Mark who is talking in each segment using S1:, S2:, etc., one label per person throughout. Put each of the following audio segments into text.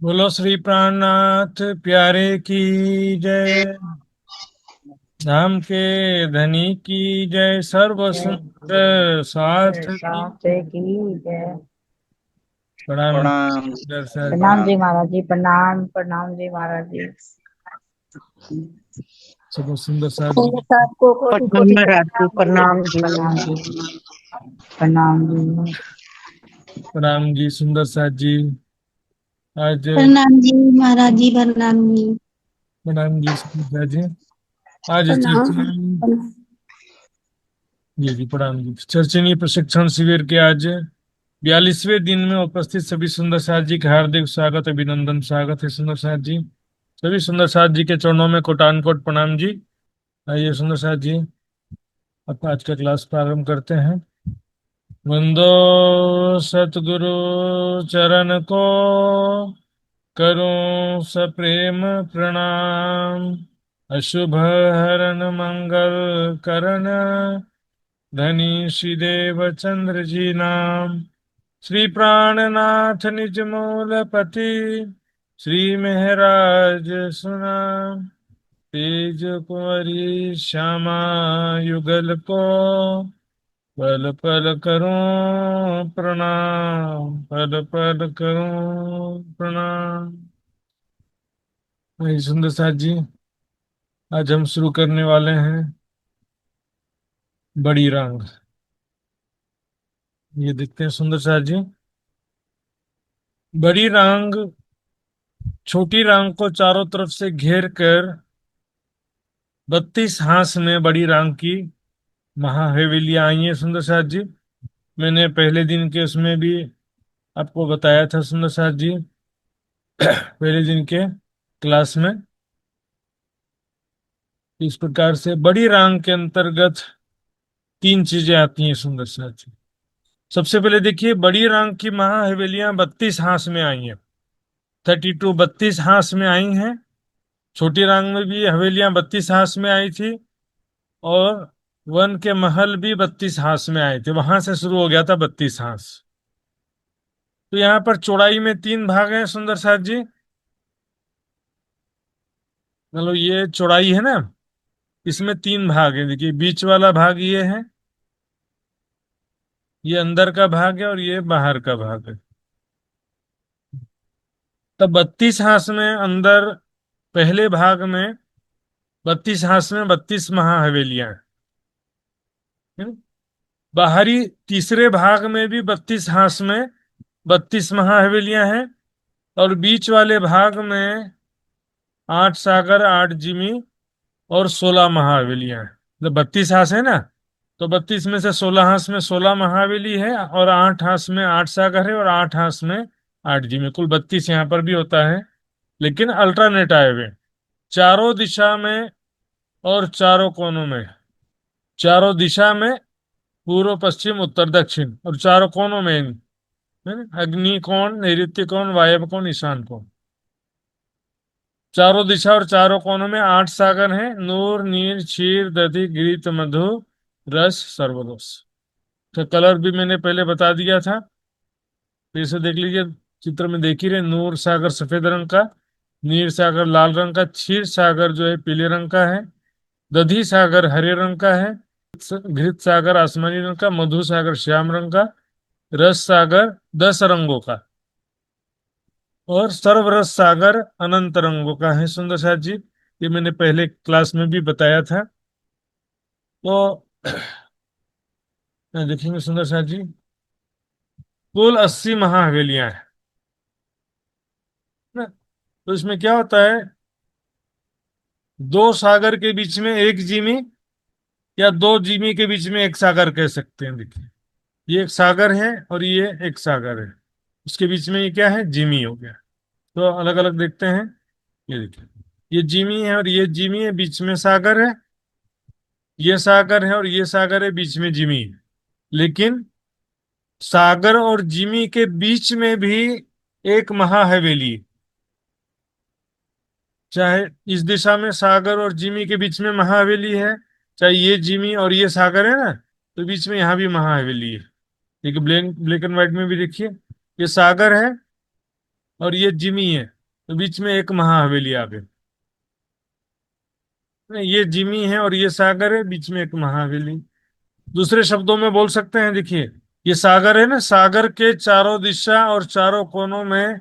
S1: बोलो श्री प्राणनाथ प्यारे की जय। धाम के धनी की जय। सर्व
S2: जय
S1: सुंदर साथ की
S2: शास्त्र की जय।
S1: प्रणाम।
S3: प्रणाम
S1: दर्शन जी।
S2: प्रणाम
S3: प्रणाम।
S2: जी महाराज जी, प्रणाम प्रणाम जी महाराज जी।
S1: सर्व सुंदर साथ जी।
S2: सबको कोटि
S3: प्रणाम
S2: कोटि
S3: महाराज जी,
S2: प्रणाम जी।
S3: प्रणाम जी।
S2: प्रणाम जी। प्रणाम जी।
S1: प्रणाम जी सुंदर साथ जी। आज
S4: प्रणाम जी महाराज जी, प्रणाम जी।
S1: प्रणाम जी सुंदर साथ जी। आज
S4: प्रणाम
S1: चर्चनीय
S4: प्रणाम।
S1: जी जी प्रणाम जी। चर्चनीय प्रशिक्षण शिविर के आज 42वें दिन में उपस्थित सभी सुंदर साथ जी का हार्दिक स्वागत अभिनंदन। स्वागत है सुंदर साथ जी। सभी सुंदर साथ जी के चरणों में कोटान कोट प्रणाम जी। आइए सुंदर साथ जी, अब आज का क्लास प्रारंभ करते हैं। वंदो सतगुरु चरण को, करूं सप्रेम प्रणाम। अशुभ हरन मंगल करण, धनी श्री देव चंद्र जी नाम। श्री प्राणनाथ निज मूल पति, श्री महराज सुनाम। तेज कुंवरी श्यामा युगल को, पल पल करूं प्रणाम। पल पल करूं प्रणाम। वही सुंदर साथ जी, आज हम शुरू करने वाले हैं बड़ी रांग। ये देखते हैं सुंदर साथ जी। बड़ी रांग छोटी रांग को चारों तरफ से घेर कर 32 हांस में बड़ी रांग की महाहवेलियां आई हैं सुंदर साथ जी। मैंने पहले दिन के उसमें भी आपको बताया था सुंदर साथ जी, पहले दिन के क्लास में। इस प्रकार से बड़ी रांग के अंतर्गत तीन चीजें आती हैं सुंदर साथ जी। सबसे पहले देखिए, बड़ी रांग की महाहवेलियां 32 हांस में आई हैं। 32 32 हांस में आई हैं। छोटी रांग में भी हवेलियां 32 हांस में आई थी, और वन के महल भी 32 हांस में आए थे। वहां से शुरू हो गया था 32 हांस। तो यहाँ पर चौड़ाई में तीन भाग हैं सुंदर साथ जी। मतलब ये चौड़ाई है ना, इसमें तीन भाग है। देखिए, बीच वाला भाग ये है, ये अंदर का भाग है, और ये बाहर का भाग है। तब 32 हांस में अंदर पहले भाग में 32 हांस में 32 महाहवेलियां हैं। बाहरी तीसरे भाग में भी 32 हांस में 32 महाहवेलियां हैं। और बीच वाले भाग में 8 सागर, 8 जिमी और 16 महाहवेलियां हैं। जब 32 हांस है ना, तो 32 में से 16 हांस में 16 महाहवेली है, और 8 हांस में 8 सागर है, और 8 हांस में 8 जिमी। कुल 32 यहाँ पर भी होता है, लेकिन अल्टरनेट आए हुए, चारों दिशा में और चारों कोनों में। चारों दिशा में, पूर्व पश्चिम उत्तर दक्षिण, और चारों कोनों में है ना? अग्नि कोण, नैऋत्य कोण, वायव्य कोण, ईशान कोण। चारों दिशा और चारों कोनों में 8 सागर हैं। नूर, नीर, क्षीर, दधि, घृत, मधु, रस, सर्वरस। तो कलर भी मैंने पहले बता दिया था, फिर से देख लीजिए। चित्र में देख ही रहे, नूर सागर सफेद रंग का, नीर सागर लाल रंग का, क्षीर सागर जो है पीले रंग का है, दधि सागर हरे रंग का है, घृत सागर आसमानी रंग का, मधु सागर श्याम रंग का, रस सागर 10 रंगों का, और सर्वरस सागर अनंत रंगों का है सुंदर साथ जी। ये मैंने पहले क्लास में भी बताया था। तो देखेंगे सुंदर साथ जी, कुल 80 महाहवेलियां हैं ना। तो इसमें क्या होता है, दो सागर के बीच में एक जिमी, या दो जिमी के बीच में एक सागर कह सकते हैं। देखिए, ये एक सागर है और ये एक सागर है, उसके बीच में ये क्या है, जिमी हो गया। तो अलग अलग देखते हैं। ये देखिए, ये जिमी है और ये जिमी है, बीच में सागर है। ये सागर है और ये सागर है, बीच में जिमी है। लेकिन सागर और जिमी के बीच में भी एक महाहवेली है। चाहे इस दिशा में सागर और जिमी के बीच में महाहवेली है, चाहे ये जिमी और ये सागर है ना, तो बीच में यहाँ भी महाहवेली है। देखिए, ब्लैक ब्लैक एंड व्हाइट में भी देखिए, ये सागर है और ये जिमी है, तो बीच में एक महाहवेली आ गई। नहीं, ये जिमी है और ये सागर है, बीच में एक महाहवेली। दूसरे शब्दों में बोल सकते हैं, देखिए, ये सागर है ना, सागर के चारों दिशा और चारों कोनों में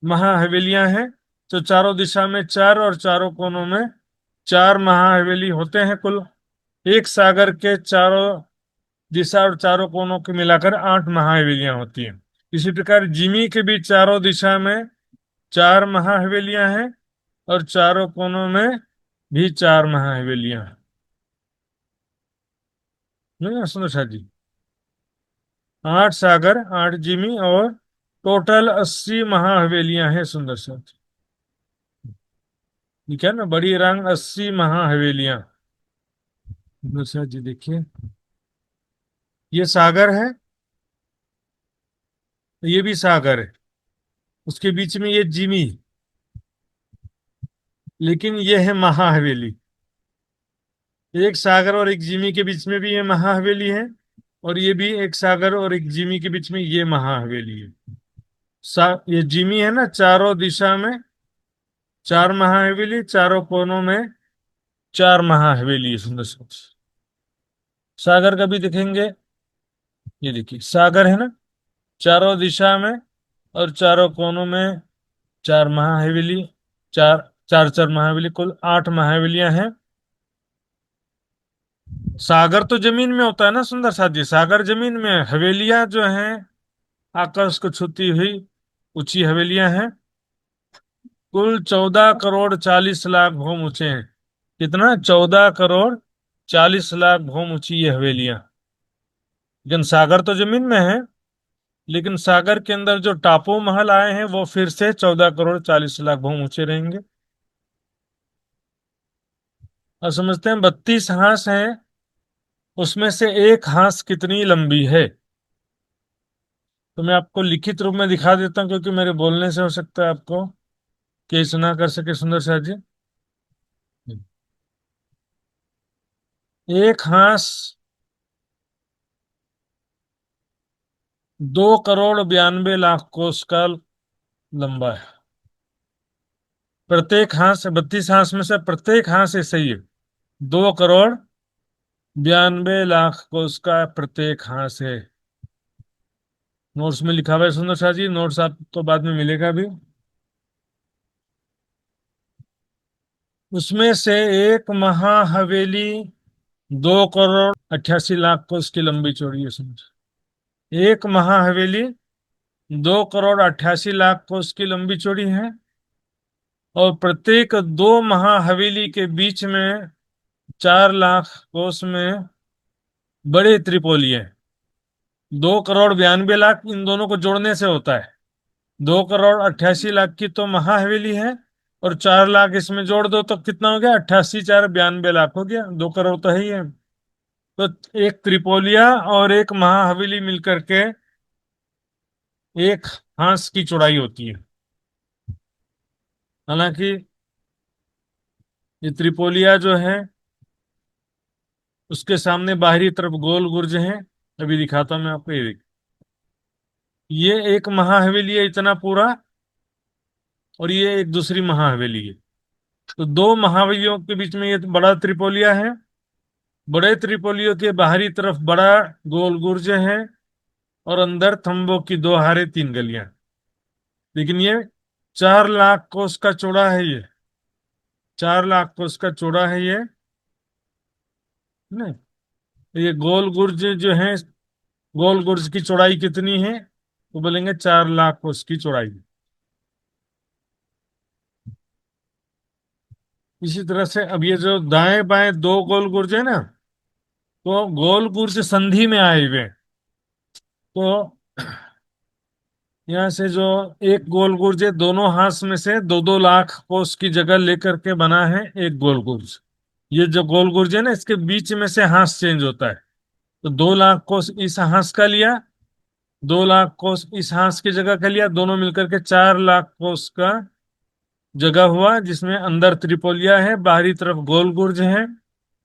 S1: महाहवेलियां हैं। तो चारों दिशा में चार और चारों कोनों में चार महाहवेली होते हैं कुल। एक सागर के चारों दिशा और चारों कोनों के मिलाकर आठ महाहवेलियां होती हैं। इसी प्रकार जिमी के भी चारों दिशा में चार महाहवेलियां हैं और चारों कोनों में भी चार महाहवेलियां हैं। नहीं सुनो शाह जी, आठ सागर, आठ जिमी, और टोटल 80 महाहवेलियां हैं सुंदर साथ। ठीक है ना, बड़ी रंग 80 महाहवेलियां। सुंदर साथ जी देखिए, ये सागर है, ये भी सागर है, उसके बीच में ये जिमी, लेकिन ये है महाहवेली। एक सागर और एक जिमी के बीच में भी ये महाहवेली है, और ये भी एक सागर और एक जिमी के बीच में ये महाहवेली है। ये जिमी है ना, चारों दिशा में चार महाहवेली, चारों कोनों में चार महाहवेली है। सुंदर सुंदर सागर का भी देखेंगे, ये देखिए सागर है ना, चारों दिशा में और चारों कोनों में चार महाहवेली, चार चार चार महाहवेली, कुल आठ महाहवेलियां हैं। सागर तो जमीन में होता है ना सुंदर साथ जी, सागर जमीन में है। हवेलियां जो हैं आकाश को छूती हुई ऊंची हवेलियां हैं। कुल 14 करोड़ 40 लाख भूम ऊंचे हैं। कितना? 14 करोड़ 40 लाख भूम ऊंची ये हवेलियां। लेकिन सागर तो जमीन में है, लेकिन सागर के अंदर जो टापू महल आए हैं वो फिर से 14 करोड़ 40 लाख भूम ऊंचे रहेंगे। और समझते हैं 32 हांस हैं, उसमें से एक हांस कितनी लंबी है? तो मैं आपको लिखित रूप में दिखा देता हूँ, क्योंकि मेरे बोलने से हो सकता है आपको केस ना कर सके सुंदर शाह जी। एक हांस 2 करोड़ 92 लाख कोस का लंबा है। प्रत्येक हांस, 32 हांस में से प्रत्येक हांस ऐसे ही है। 2 करोड़ 92 लाख कोस का प्रत्येक हांस है। नोट्स में लिखा हुआ है सुंदर शाह जी, नोट्स आपको बाद में मिलेगा भी। उसमें से एक महाहवेली 2 करोड़ 88 लाख कोस की लंबी चौड़ी है समझ। एक महाहवेली 2 करोड़ 88 लाख कोस की लंबी चौड़ी है, और प्रत्येक दो महाहवेली के बीच में 4 लाख कोस में बड़े त्रिपोली हैं। 2 करोड़ 92 लाख इन दोनों को जोड़ने से होता है। 2 करोड़ 88 लाख की तो महाहवेली है, और 4 लाख इसमें जोड़ दो तो कितना हो गया? 88 4 92 लाख हो गया। 2 करोड़ तो है ही है। तो एक त्रिपोलिया और एक महाहवेली मिलकर के एक हांस की चौड़ाई होती है। हालांकि ये त्रिपोलिया जो है उसके सामने बाहरी तरफ गोल गुर्ज है। अभी दिखाता हूं मैं आपको, ये देखिए, ये एक महाहवेली है इतना पूरा, और ये एक दूसरी महाहवेली है। तो दो महाहवेलियों के बीच में ये बड़ा त्रिपोलिया है। बड़े त्रिपोलियों के बाहरी तरफ बड़ा गोल गुर्ज है, और अंदर थंबों की दो हारे तीन गलियां। लेकिन ये 4 लाख कोस का चौड़ा है ये, 4 लाख कोस का चौड़ा है ये। नहीं, ये गोल गुर्ज जो है, गोल गुर्ज की चौड़ाई कितनी है? तो बोलेंगे 4 लाख कोस की चौड़ाई। इसी तरह से अब ये जो दाएं बाएं दो गोल गुर्ज है ना, तो गोल गुर्ज संधि में आए हुए हैं। तो यहाँ से जो एक गोल गुर्ज है, दोनों हाथ में से 2 2 लाख कोस की जगह लेकर के बना है एक गोल गुर्ज। ये जो गोल गुर्ज है ना, इसके बीच में से हाथ चेंज होता है। तो 2 लाख कोस इस हाथ का लिया, 2 लाख कोस इस हाथ की जगह का लिया, दोनों मिलकर के 4 लाख कोस का जगह हुआ, जिसमें अंदर त्रिपोलिया है, बाहरी तरफ गोल गुर्ज है,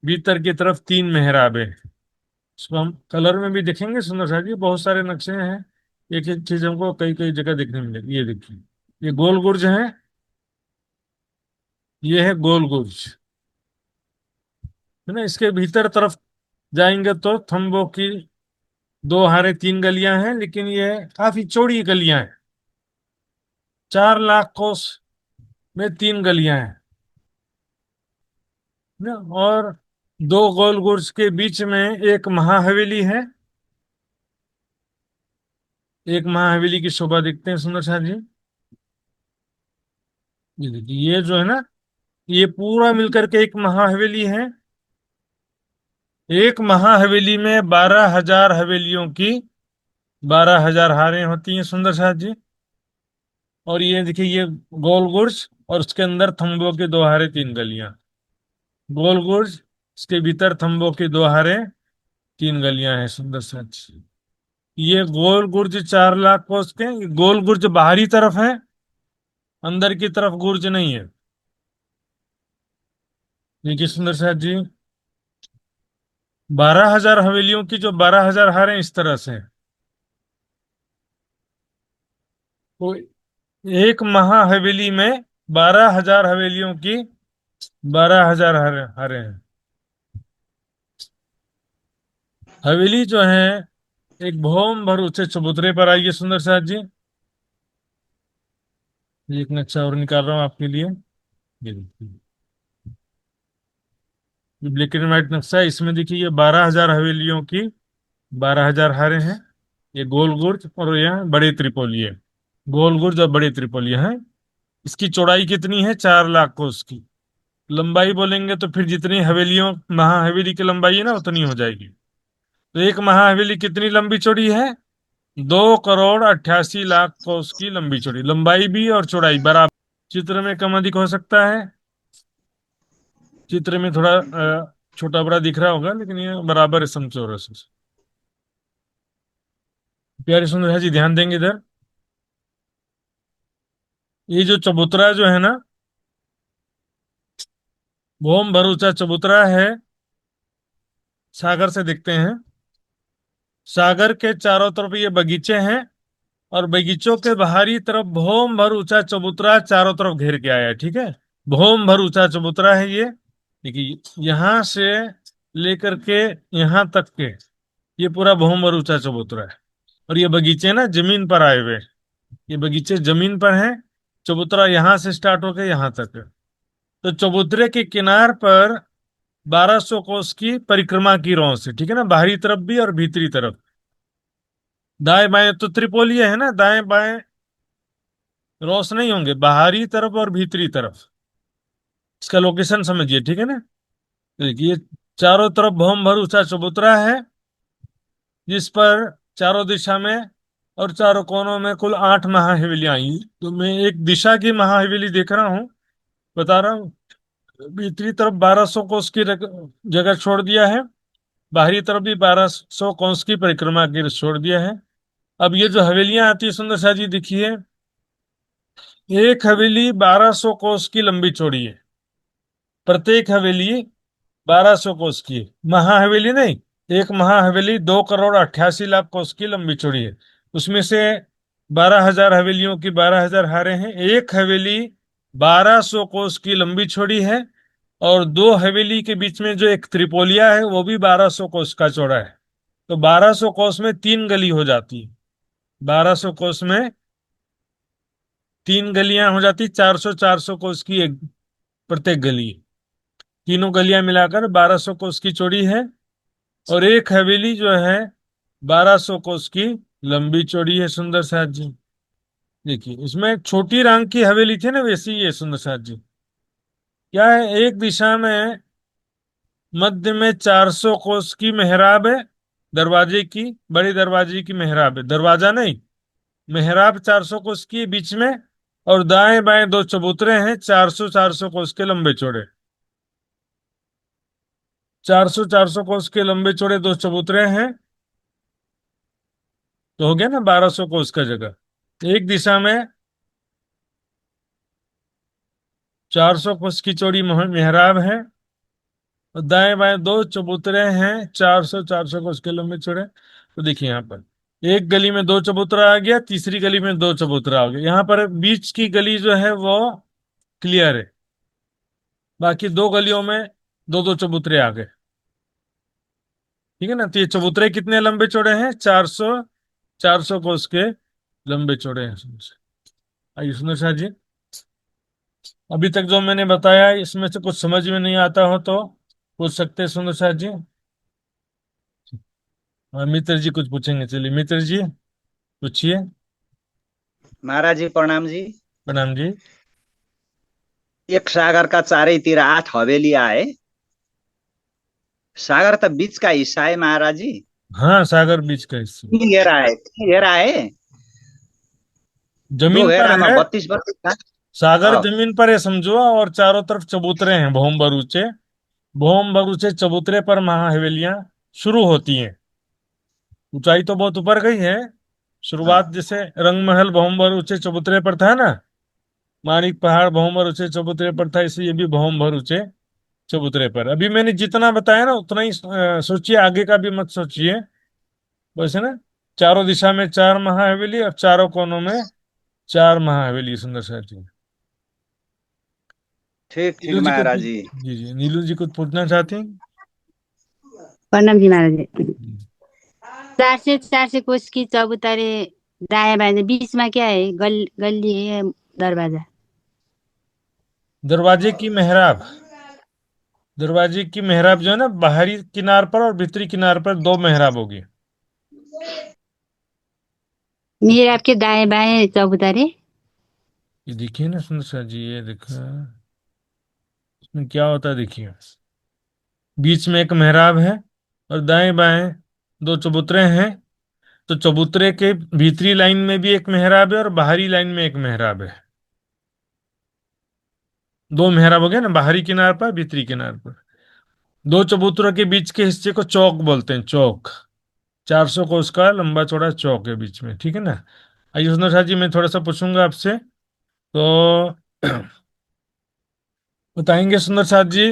S1: भीतर की तरफ तीन मेहराब है। इसको हम कलर में भी देखेंगे सुंदर साहब जी, बहुत सारे नक्शे हैं, एक एक चीज हमको कई कई जगह देखने मिलेगी। ये देखिए, ये गोल गुर्ज है, ये है गोल गुर्ज, है ना। इसके भीतर तरफ जाएंगे तो थंबों की दो हारे तीन गलियां हैं, लेकिन ये काफी चौड़ी गलियां हैं। 4 लाख कोस में तीन गलियां हैं ना। और दो गोल गुर्ज के बीच में एक महाहवेली है। एक महाहवेली की शोभा देखते हैं सुंदर शाह जी। ये देखिए, ये जो है ना, ये पूरा मिलकर के एक महाहवेली है। एक महाहवेली में 12,000 हवेलियों की 12,000 हारें होती हैं सुंदर शाह जी। और ये देखिए, ये गोल गुर्ज और उसके अंदर थंबों के दो हारे तीन गलियां। गोल गुर्ज, इसके भीतर थंबों की दो हारे तीन गलियां हैं सुंदर शाह जी। ये गोल गुर्ज 4 लाख कोस के, ये गोल गुर्ज बाहरी तरफ है, अंदर की तरफ गुर्ज नहीं है। देखिए सुंदर शाह जी, 12,000 हवेलियों की जो 12,000 हारें इस तरह से हैं। तो एक महाहवेली में 12,000 हवेलियों की 12,000 हारें हैं। हवेली जो है एक भौम भर ऊंचे चबूतरे पर आई है सुंदर शाह जी। ये एक नक्शा और निकाल रहा हूँ आपके लिए। ये देखिए, ये ब्लैक एंड व्हाइट नक्शा है। इसमें देखिए, ये 12,000 हवेलियों की 12,000 हारें हैं। ये गोल गुर्ज और यह बड़े त्रिपोली है। गोल गुर्ज और बड़े त्रिपोली है। इसकी चौड़ाई कितनी है? 4 लाख कोस की। लंबाई बोलेंगे तो फिर जितनी हवेलियों महाहवेली की लंबाई है ना, उतनी हो जाएगी। तो एक महाहवेली कितनी लंबी चौड़ी है? 2,88,00,000 कोस की लंबी चौड़ी, लंबाई भी और चौड़ाई बराबर। चित्र में कम अधिक हो सकता है, चित्र में थोड़ा छोटा बड़ा दिख रहा होगा, लेकिन ये बराबर है समचौरस से। प्यारे सुंदर है जी, ध्यान देंगे इधर। ये जो चबूतरा जो है ना, भौम भर ऊंचा चबूतरा है। सागर से दिखते हैं। सागर के चारों तरफ ये बगीचे हैं, और बगीचों के बाहरी तरफ भौम भर ऊंचा चबूतरा चारों तरफ घेर के आया है। ठीक है, भौम भर ऊंचा चबूतरा है ये। देखिए, यहां से लेकर के यहां तक के ये पूरा भौम भर ऊंचा चबूतरा है। और ये बगीचे ना जमीन पर आए हुए हैं। ये बगीचे जमीन पर हैं। चबूतरा यहां से स्टार्ट होकर यहां तक है। तो चबूतरे के किनार पर 1,200 कोस की परिक्रमा की रौं से, ठीक है ना, बाहरी तरफ भी और भीतरी तरफ। दाएं बाएं तो त्रिपोलीय है ना, दाएं बाएं रॉस नहीं होंगे, बाहरी तरफ और भीतरी तरफ। इसका लोकेशन समझिए, ठीक है ना। देखिए, चारों तरफ भौम भर ऊंचा चबूतरा है, जिस पर चारों दिशा में और चारों कोनों में कुल 8 महाहवेलियां आई। तो मैं एक दिशा की महाहवेली देख रहा हूँ, बता रहा हूँ। भीतरी तरफ 1,200 कोस की जगह छोड़ दिया है, बाहरी तरफ भी 1,200 कोस की परिक्रमा के लिए छोड़ दिया है। अब ये जो हवेलियां आती है सुंदर शाह जी, देखिए, एक हवेली 1,200 कोस की लंबी चौड़ी है। प्रत्येक हवेली 1,200 कोस की है। महाहवेली नहीं, एक महाहवेली 2,88,00,000 कोस की लंबी चौड़ी है। उसमें से 12,000 हवेलियों की 12,000 हारे हैं। एक हवेली 1,200 कोस की लंबी चौड़ी है। और दो हवेली के बीच में जो एक त्रिपोलिया है, वो भी 1,200 कोस का चौड़ा है। तो 1,200 कोस में तीन गली हो जाती है। 1,200 कोस में तीन गलियां हो जाती, 400 कोस की एक प्रत्येक गली। तीनों गलियां मिलाकर 1,200 कोस की चौड़ी है। और एक हवेली जो है 1,200 कोस की लंबी चौड़ी है सुंदर साथ जी। देखिए, इसमें छोटी रांग की हवेली थी ना, वैसी ही है सुंदर साथ जी। क्या है, एक दिशा में मध्य में 400 कोस की मेहराब है, दरवाजे की, बड़े दरवाजे की मेहराब है, दरवाजा नहीं, मेहराब 400 कोस की बीच में। और दाएं बाएं दो चबूतरे हैं, 400 कोस के लंबे चौड़े। 400 कोस के लंबे चौड़े दो चबूतरे हैं। तो हो गया ना 1,200 कोस का जगह। एक दिशा में 400 कोस की चौड़ी मेहराब है, और दाएं बाएं दो चबूतरे हैं, 400 कोस के लंबे चौड़े। तो देखिए यहाँ पर एक गली में दो चबूतरा आ गया, तीसरी गली में दो चबूतरा आ गया। यहाँ पर बीच की गली जो है वो क्लियर है, बाकी दो गलियों में दो दो चबूतरे आ गए। ठीक है ना। तो ये चबूतरे कितने लंबे चौड़े हैं? 400, 400 कोस के लंबे चौड़े हैं। आइए सुनो शाह जी, अभी तक जो मैंने बताया इसमें से कुछ समझ में नहीं आता हो तो पूछ सकते हैं सुनो शाह जी। हाँ, मित्र जी कुछ पूछेंगे, चलिए मित्र जी पूछिए।
S3: महाराज जी प्रणाम जी।
S1: प्रणाम जी।
S3: एक सागरका चारैतिर 8 हवेली आए। सागर त बीचका हिस्सा है महाराज जी।
S1: हाँ, सागर बीच का हिस्सा।
S3: तीन घेरा है, तीन घेरा है। दो
S1: जमीन पर
S3: घेरामा
S1: है,
S3: 32
S1: सागर
S3: हाँ,
S1: जमीन पर है समझो, और चारों तरफ चबूतरे हैं भौम बरूचे। भौम बरूचे चबूतरे पर महा हवेलियां शुरू होती हैं। ऊंचाई तो बहुत ऊपर गई है।
S3: हाँ।
S1: शुरुआत जैसे रंगमहल भौम बरूचे चबूतरे पर था ना, माणिक पहाड़ भौम बरूचे चबूतरे पर था, इसलिए ये भी भौम बरूचे चबूतरे पर। अभी मैंने जितना बताया ना उतना ही सोचिए, आगे का भी मत सोचिए। वैसे ना, चारों दिशा में चार महाहवेली और चारों कोनों में चार महाहवेली। सुंदर शहर जी।
S3: ठीक ठीक
S1: नीलू जी कुछ
S3: महाराज जी।
S1: जी जी, नीलू जी कुछ पूछना चाहती हैं?
S5: प्रणाम जी महाराज जी।
S1: जी।
S5: 400 कोस की चबूतरे दायां बायां, बीच में क्या है? गली है या दरवाजा?
S1: दरवाजे की मेहराब। दरवाजे की मेहराब जो है ना, बाहरी किनार पर और भीतरी किनार पर दो मेहराब होगी।
S5: मेहराब के दाएं बाएं चबूतरे।
S1: ये देखिए ना सुंदर शहर जी, ये देखा इसमें क्या होता है, देखिए। बीच में एक मेहराब है और दाएं बाएं दो चबूतरे हैं। तो चबूतरे के भीतरी लाइन में भी एक मेहराब है और बाहरी लाइन में एक मेहराब है। दो मेहराब हो गया ना, बाहरी किनार पर भीतरी किनार पर। दो चबूतरों के बीच के हिस्से को चौक बोलते हैं, चौक। 400 कोस का लंबा चौड़ा चौक है बीच में। ठीक है ना। आइए सुंदर शाह जी, मैं थोड़ा सा पूछूंगा आपसे तो बताएंगे सुंदर शाह जी।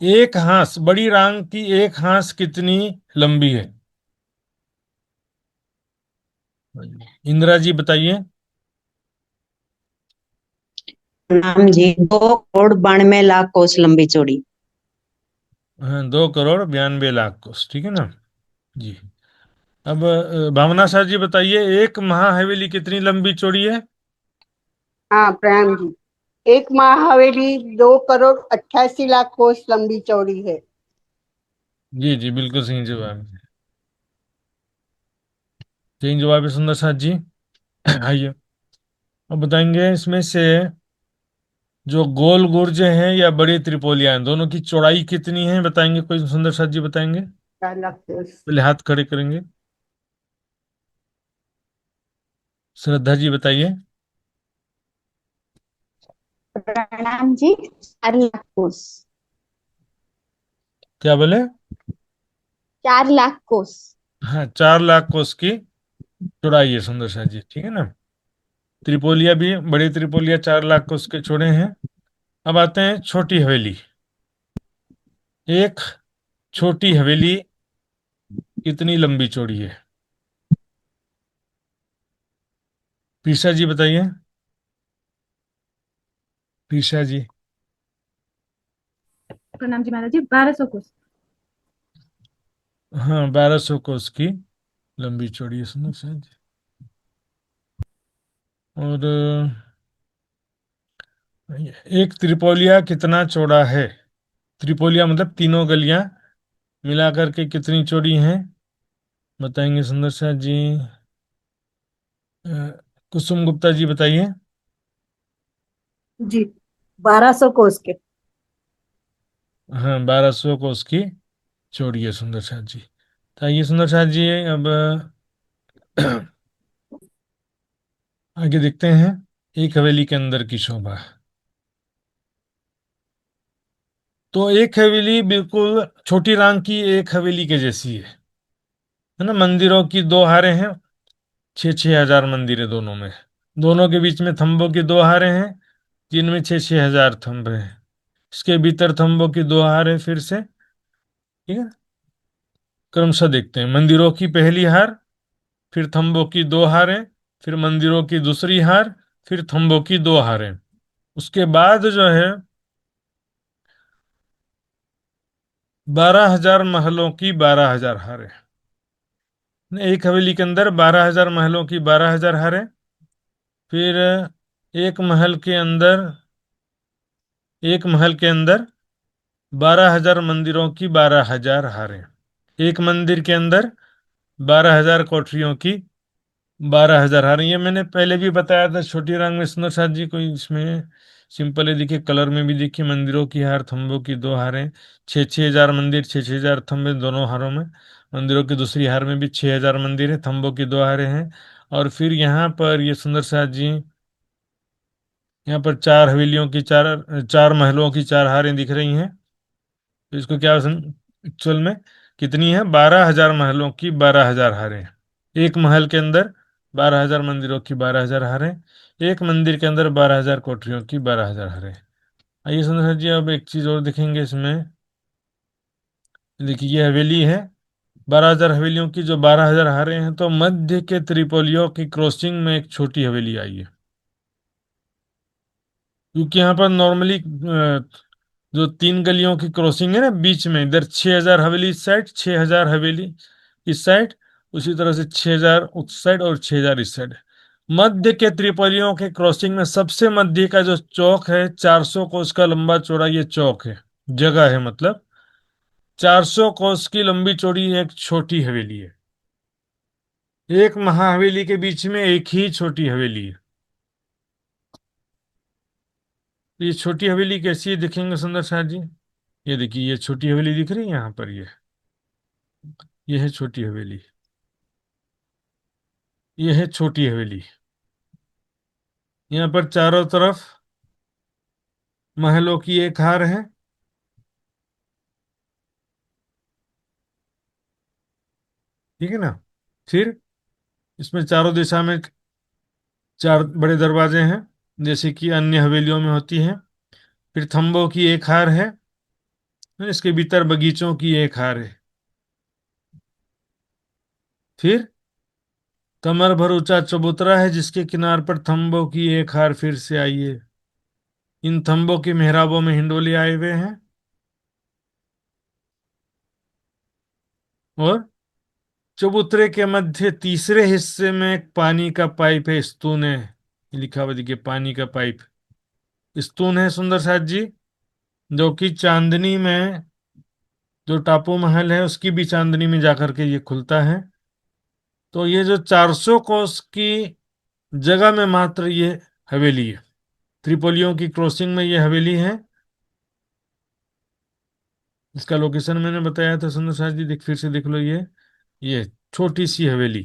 S1: एक हांस, बड़ी रांग की एक हांस कितनी लंबी है? इंदिरा जी बताइए।
S6: प्रणाम जी। 2 करोड़ 92 लाख कोस लंबी चौड़ी।
S1: हाँ, 2 करोड़ 92 लाख कोस। ठीक है ना जी। अब भावना शाह जी बताइए, एक महाहवेली कितनी लंबी चौड़ी है?
S7: हाँ प्रणाम जी। एक महाहवेली 2 करोड़ 88 लाख कोस लंबी चौड़ी है।
S1: जी जी, बिल्कुल सही जवाब है। सही जवाब है सुंदर शाह जी। आइए अब बताएंगे इसमें से, जो गोल गुर्ज हैं या बड़ी त्रिपोलियां हैं, दोनों की चौड़ाई कितनी है बताएंगे? कोई सुंदर शाह जी बताएंगे?
S7: 4 लाख कोस।
S1: पहले हाथ खड़े करेंगे। श्रद्धा जी बताइए।
S4: प्रणाम जी। 4 लाख कोस।
S1: क्या बोले?
S4: 4 लाख कोस।
S1: हाँ, 4 लाख कोस की चौड़ाई है सुंदर शाह जी। ठीक है ना। त्रिपोलिया भी, बड़ी त्रिपोलिया 4 लाख कोस के चौड़े हैं। अब आते हैं छोटी हवेली। एक छोटी हवेली कितनी लंबी चौड़ी है? पीसा जी बताइए। पीसा जी।
S8: प्रणाम जी महाराज जी। 1200 कोस।
S1: हाँ, 1200 कोस की लंबी चौड़ी है सुंदर शाह जी। और एक त्रिपोलिया कितना चौड़ा है? त्रिपोलिया मतलब तीनों गलियां मिलाकर के कितनी चौड़ी हैं बताएंगे सुंदर शाह जी। अ, कुसुम गुप्ता जी बताइए।
S7: जी 1200 कोस के।
S1: हाँ, 1200 कोस की चौड़ी है सुंदर शाह जी। तो आइए सुंदर शाह जी, अब आगे देखते हैं एक हवेली के अंदर की शोभा। तो एक हवेली बिल्कुल छोटी रांग की एक हवेली के जैसी है ना। मंदिरों की दो हारें हैं, 6-6 हजार मंदिर है दोनों में। दोनों के बीच में थंबों की दो हारें हैं, जिनमें 6-6 हजार थंब हैं। इसके भीतर थंबों की दो हारें फिर से। ठीक है। क्रमशः देखते हैं। मंदिरों की पहली हार फिर थंबों की दो हारें, फिर मंदिरों की दूसरी हार, फिर थंबों की दो हारें। उसके बाद जो है 12,000 महलों की 12,000 हारें। एक हवेली के अंदर 12,000 महलों की 12,000 हारें। फिर एक महल के अंदर 12,000 मंदिरों की 12,000 हारें। एक मंदिर के अंदर 12,000 कोठरियों की 12,000 हारें। ये मैंने पहले भी बताया था छोटी रंग में सुंदर साथ जी, कोई इसमें सिंपल है, देखिए कलर में भी देखिए, मंदिरों की हार, थंबों की दो हारें, 6,000 मंदिर, 6,000 थंबे दोनों हारों में। मंदिरों की दूसरी हार में भी 6,000 मंदिर है, थंबों की दो हारें हैं। और फिर यहाँ पर ये सुंदर साथ जी, यहाँ पर चार हवेलियों की चार चार महलों की चार हारें दिख रही हैं। तो इसको क्या एक्चुअल में कितनी है? 12,000 महलों की 12,000 हारें। एक महल के अंदर 12,000 मंदिरों की 12,000 हारें। एक मंदिर के अंदर 12,000 कोठरियों की 12,000 हारें। आइए सुंदर जी, अब एक चीज और दिखेंगे इसमें। देखिए ये हवेली है, 12,000 हवेलियों की जो 12,000 हारें हैं, तो मध्य के त्रिपोलियों की क्रॉसिंग में एक छोटी हवेली आई है। क्योंकि यहाँ पर नॉर्मली जो तीन गलियों की क्रॉसिंग है ना बीच में, इधर 6,000 हवेली इस साइड, 6,000 हवेली इस साइड, उसी तरह से 6,000 उस साइड और 6,000 इस साइड। मध्य के त्रिपोलियों के क्रॉसिंग में सबसे मध्य का जो चौक है, 400 कोस का लंबा चौड़ा ये चौक है, जगह है, मतलब 400 कोस की लंबी चौड़ी एक छोटी हवेली है। एक महाहवेली के बीच में एक ही छोटी हवेली है। ये छोटी हवेली कैसी है दिखेंगे सुंदर शाह जी। ये देखिए, ये छोटी हवेली दिख रही है यहाँ पर, ये है छोटी हवेली, ये है छोटी हवेली। यहाँ पर चारों तरफ महलों की एक हार है। ठीक है ना। फिर इसमें चारों दिशा में चार बड़े दरवाजे हैं, जैसे कि अन्य हवेलियों में होती हैं। फिर थंबों की एक हार है, इसके भीतर बगीचों की एक हार है। फिर कमर भर ऊंचा चबूतरा है, जिसके किनार पर थंबों की एक हार फिर से आई है। इन थंबों के मेहराबों में हिंडोले आए हुए हैं। और चबूतरे के मध्य तीसरे हिस्से में एक पानी का पाइप है, स्तून है। ये लिखा हुआ देखिए, पानी का पाइप स्तून है सुंदर साथ जी, जो कि चांदनी में, जो टापू महल है उसकी भी चांदनी में जाकर के ये खुलता है। तो ये जो 400 कोस की जगह में मात्र ये हवेली है, त्रिपोलियों की क्रॉसिंग में ये हवेली है। इसका लोकेशन मैंने बताया था सुंदर साथ जी, फिर से देख लो। ये छोटी सी हवेली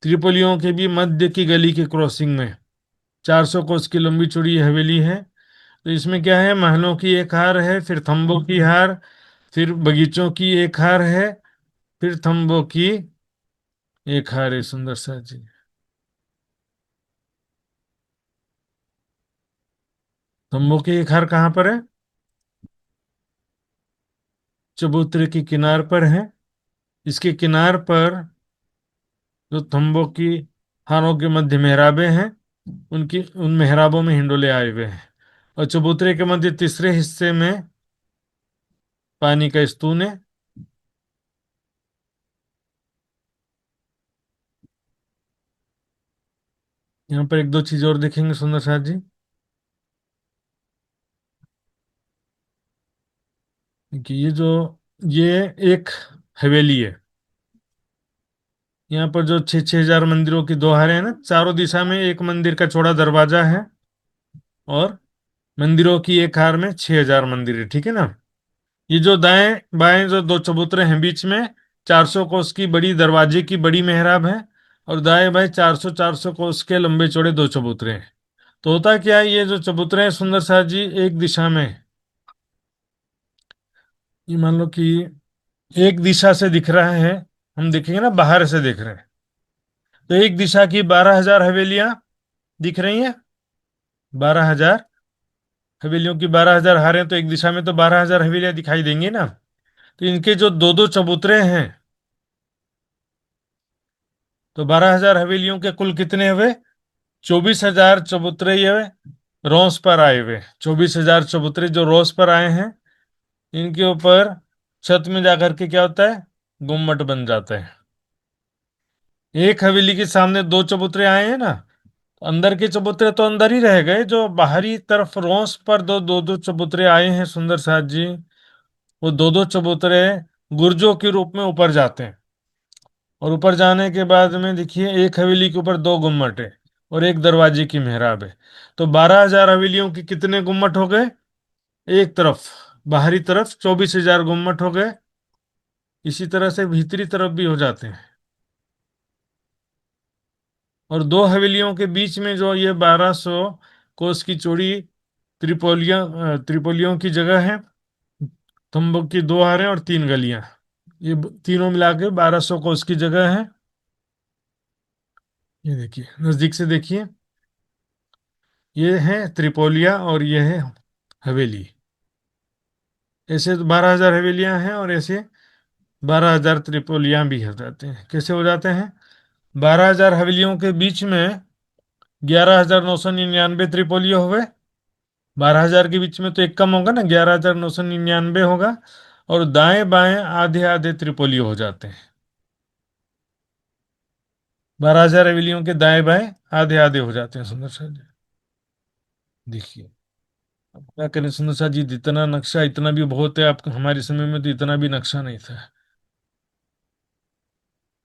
S1: त्रिपोलियों के भी मध्य की गली के क्रॉसिंग में 400 कोस की लंबी चौड़ी ये हवेली है। तो इसमें क्या है? महलों की एक हार है, फिर थंबों की हार, फिर बगीचों की एक हार है, फिर थंबों की एक हार है सुंदर साथ जी। थंबों की एक हार कहाँ पर है? चबूतरे के किनार पर है। इसके किनार पर जो थंबों की हारों के मध्य मेहराबें हैं, उनकी उन मेहराबों में हिंडोले आए हुए हैं। और चबूतरे के मध्य तीसरे हिस्से में पानी का स्तून है। यहाँ पर एक दो चीज और देखेंगे सुंदर साथ जी, कि ये एक हवेली है। यहाँ पर जो 6,000 मंदिरों की दो हारें हैं ना, चारों दिशा में एक मंदिर का चौड़ा दरवाजा है, और मंदिरों की एक हार में 6,000 मंदिर है। ठीक है ना। ये जो दाएं बाएं जो दो चबूतरे हैं बीच में, 400 कोस की बड़ी दरवाजे की बड़ी मेहराब है, और दाएं बाएं 400 कोस के लंबे चौड़े दो चबूतरे हैं। तो होता क्या है, ये जो चबूतरे हैं सुंदर साथ जी, एक दिशा में, ये मान लो कि एक दिशा से दिख रहा है, हम देखेंगे ना बाहर से देख रहे हैं, तो एक दिशा की 12,000 हवेलियां दिख रही हैं। 12,000 हवेलियों की 12,000 हारें, तो एक दिशा में तो 12,000 हवेलियां दिखाई देंगी ना। तो इनके जो दो दो चबूतरे हैं, तो 12,000 हवेलियों के कुल कितने हुए? 24,000 चबूतरे ये रोंस पर आए हुए, 24,000 चबूतरे जो रोंस पर आए हैं, इनके ऊपर छत में जाकर के क्या होता है? गुम्मट बन जाता है। एक हवेली के सामने दो चबूतरे आए हैं ना, तो अंदर के चबूतरे तो अंदर ही रह गए, जो बाहरी तरफ रोंस पर दो दो दो चबूतरे आए हैं सुंदर साथ जी, वो दो दो चबूतरे गुर्जों के रूप में ऊपर जाते हैं। और ऊपर जाने के बाद में देखिए, एक हवेली के ऊपर दो गुम्मट है और एक दरवाजे की मेहराब है। तो 12,000 हवेलियों के कितने गुम्मट हो गए? एक तरफ बाहरी तरफ 24,000 गुम्मट हो गए। इसी तरह से भीतरी तरफ भी हो जाते हैं। और दो हवेलियों के बीच में जो ये 1200 कोस की चौड़ी त्रिपोलियों की जगह है, तंबू की दो हारें और तीन गलियां, ये तीनों मिला के 1200 कोस की जगह है। ये देखिए, नजदीक से देखिए, ये है त्रिपोलिया और ये है हवेली। ऐसे तो 12,000 हवेलियां हैं और ऐसे 12,000 त्रिपोलियां भी हो जाते हैं। कैसे हो जाते हैं? 12,000 हवेलियों के बीच में 11,999 त्रिपोलियो हुए। 12,000 के बीच में तो एक कम होगा ना, 11,999 होगा। और दाएं बाएं आधे आधे त्रिपोलियो हो जाते हैं। 12,000 हवेलियों के दाएं बाएं आधे आधे हो जाते हैं सुंदर सा जी। देखिए, अब क्या करें सुंदर सा जी, इतना नक्शा इतना भी बहुत है। आपको हमारे समय में तो इतना भी नक्शा नहीं था।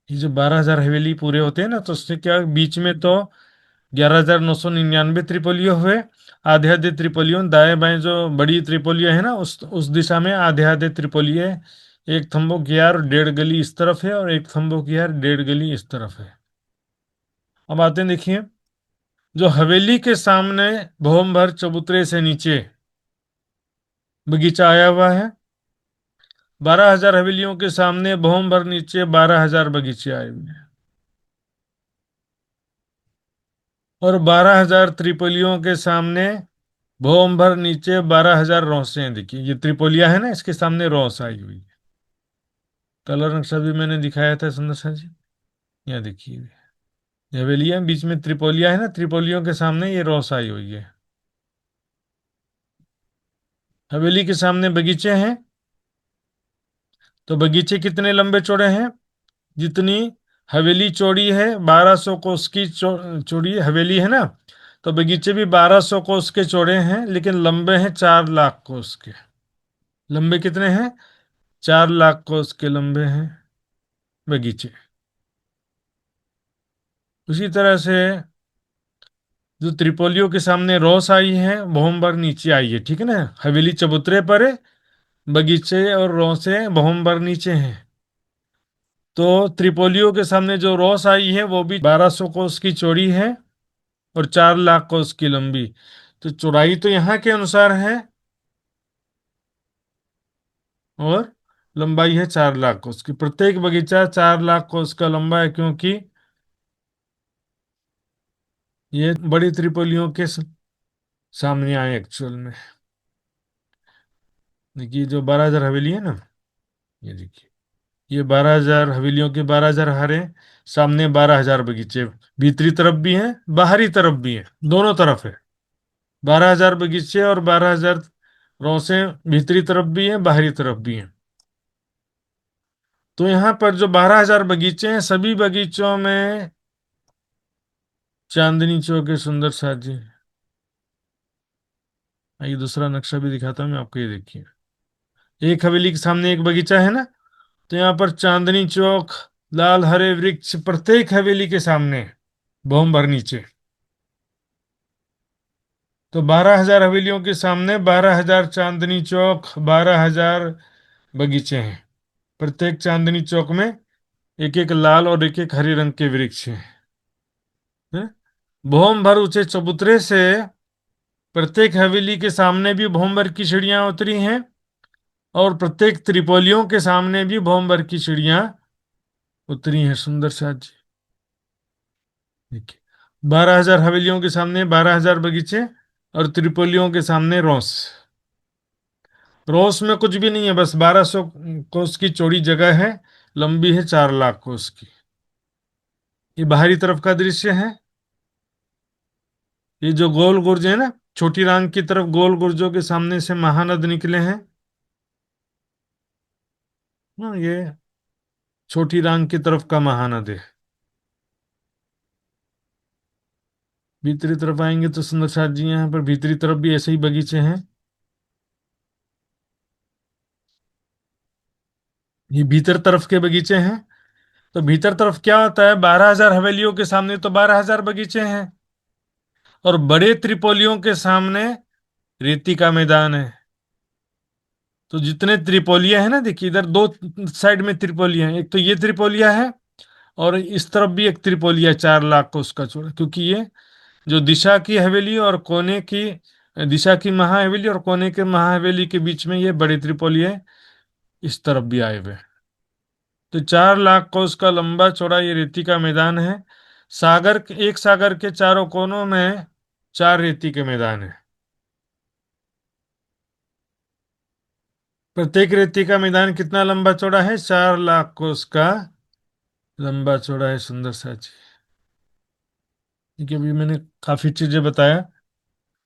S1: ये जो 12,000 हवेली पूरे होते हैं ना, तो उससे क्या बीच में तो 11,999 त्रिपोलियो हुए। आधे आधे त्रिपोलियो दाएं बाएं जो बड़ी त्रिपोलियो है ना, उस दिशा में आधे आधे त्रिपोलियो है। एक थंबो की यार 1.5 गली इस तरफ है और एक थंबो की यार 1.5 गली इस तरफ है। अब आते हैं, देखिए, जो हवेली के सामने भवन भर चबूतरे से नीचे बगीचा आया हुआ है, 12,000 हवेलियों के सामने भवन भर नीचे 12,000 बगीचे आए हुए हैं। और 12,000 त्रिपोलियों के सामने भवन भर नीचे 12,000 रौसें हैं। देखिए, ये त्रिपोलिया है ना, इसके सामने रौस आई हुई है। कलर नक्शा भी मैंने दिखाया था सुंदर सा जी। यहाँ देखिए, ये हवेलियां, बीच में त्रिपोलिया है ना, त्रिपोलियों के सामने ये रौस आई हुई है। हवेली के सामने बगीचे हैं, तो बगीचे कितने लंबे चौड़े हैं? जितनी हवेली चौड़ी है, 1200 कोस की चौड़ी हवेली है ना, तो बगीचे भी 1200 कोस के चौड़े हैं, लेकिन लंबे हैं 4 लाख कोस के। लंबे कितने हैं? 4 लाख कोस के लंबे हैं बगीचे। उसी तरह से जो त्रिपोलियो के सामने रोस आई है, भोमबर नीचे आई है, ठीक है ना। हवेली चबूतरे पर है, बगीचे और रोसे भोमबर नीचे हैं। तो त्रिपोलियो के सामने जो रोस आई है वो भी 1200 कोस की चौड़ी है और 4 लाख कोस की लंबी। तो चौड़ाई तो यहाँ के अनुसार है और लंबाई है 4 लाख कोस की। प्रत्येक बगीचा 4 लाख कोस का लंबा है, क्योंकि ये बड़ी त्रिपोलियों के सामने आए एक्चुअल में। देखिए, जो 12,000 हवेली है ना, ये देखिए, ये 12,000 हवेलियों के 12,000 हारे, सामने 12,000 बगीचे, भीतरी तरफ भी हैं बाहरी तरफ भी हैं, दोनों तरफ है। 12,000 बगीचे और 12,000 रौसे, भीतरी तरफ भी हैं बाहरी तरफ भी हैं। तो यहाँ पर जो 12,000 बगीचे हैं, सभी बगीचों में चांदनी चौक है सुंदर साथ जी। आइए दूसरा नक्शा भी दिखाता हूँ मैं आपको। ये देखिए, एक हवेली के सामने एक बगीचा है ना, तो यहाँ पर चांदनी चौक, लाल हरे वृक्ष प्रत्येक हवेली के सामने, बम भर नीचे। तो 12,000 हवेलियों के सामने 12,000 चांदनी चौक, 12,000 बगीचे हैं। प्रत्येक चांदनी चौक में एक एक लाल और एक एक हरे रंग के वृक्ष हैं। भौम भर ऊंचे चबूतरे से प्रत्येक हवेली के सामने भी भौम भर की सीढ़ियां उतरी हैं और प्रत्येक त्रिपोलियों के सामने भी भौम भर की सीढ़ियां उतरी हैं सुंदर साथ जी। देखिए, 12,000 हवेलियों के सामने 12,000 बगीचे और त्रिपोलियों के सामने रोस। रोस में कुछ भी नहीं है, बस 1200 कोस की चौड़ी जगह है, लंबी है 4 लाख कोस की। ये बाहरी तरफ का दृश्य है। ये जो गोल गुर्ज है ना, छोटी रांग की तरफ गोल गुर्जों के सामने से महानद निकले हैं। ये छोटी रांग की तरफ का महानद है। भीतरी तरफ आएंगे तो सुंदर साथ जी यहाँ पर भीतरी तरफ भी ऐसे ही बगीचे हैं। ये भीतर तरफ के बगीचे हैं। तो भीतर तरफ क्या होता है, 12,000 हवेलियों के सामने तो 12,000 बगीचे हैं, और बड़े त्रिपोलियों के सामने रेती का मैदान है। तो जितने त्रिपोलिया है ना, देखिए इधर दो साइड में त्रिपोलिया है, एक तो ये त्रिपोलिया है और इस तरफ भी एक त्रिपोलिया 4 लाख को उसका चौड़ा, क्योंकि ये जो दिशा की हवेली और कोने की, दिशा की महाहवेली और कोने के महाहवेली के बीच में ये बड़े त्रिपोलिया है, इस तरफ भी आए हुए। तो 4 लाख को उसका लंबा चौड़ा ये रेती का मैदान है। एक सागर के चारों कोनों में 4 रेती के मैदान है। प्रत्येक रेती का मैदान कितना लंबा चौड़ा है, 4 लाख को उसका लंबा चौड़ा है। सुंदर सा जी, क्योंकि अभी मैंने काफी चीजें बताया,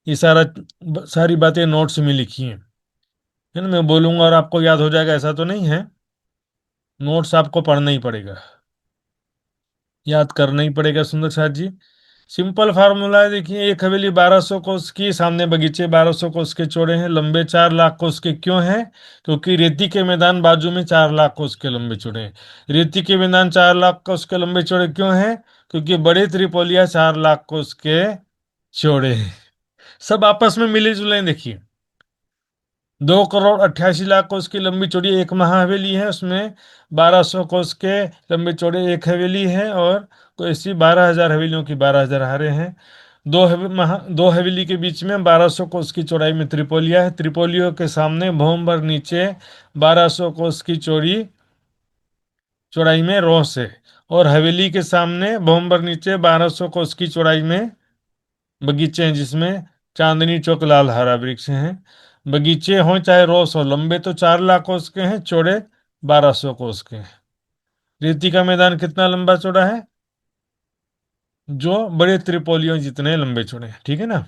S1: ये सारी बातें नोट्स में लिखी हैं, है ना। मैं बोलूंगा और आपको याद हो जाएगा ऐसा तो नहीं है, नोट्स आपको पढ़ना ही पड़ेगा, याद करना ही पड़ेगा। सुंदर साथ जी, सिंपल फार्मूला है, देखिए एक हवेली 1200 कोस की, सामने बगीचे 1200 कोस के चौड़े हैं, लंबे 4 लाख कोस के क्यों हैं, क्योंकि रेती के मैदान बाजू में 4 लाख कोस के लंबे चौड़े हैं। रेती के मैदान 4 लाख कोस के लंबे चौड़े क्यों हैं, क्योंकि बड़े त्रिपोलिया 4 लाख कोस के चौड़े हैं। सब आपस में मिले जुले हैं। देखिए 2,88,00,000 कोस की लंबी चौड़ी एक महाहवेली है, उसमें 1200 कोस के लंबे चौड़े एक हवेली है, और तो ऐसी 12,000 हवेलियों की 12,000 हारे हैं। दो हवेली के बीच में 1200 कोस की चौड़ाई में त्रिपोलिया है, त्रिपोलियों के सामने भौम भर नीचे 1200 कोस की चौड़ाई में रोस है, और हवेली के सामने भौम भर नीचे 1200 कोस की चौड़ाई में बगीचे हैं, जिसमें चांदनी चौक लाल हरा वृक्ष हैं। बगीचे हों चाहे रोस हो, लंबे तो 4 लाख कोस के हैं, चौड़े 1200 कोस के हैं। रेती का मैदान कितना लंबा चौड़ा है, जो बड़े त्रिपोलियों जितने लंबे चौड़े हैं। ठीक है ना।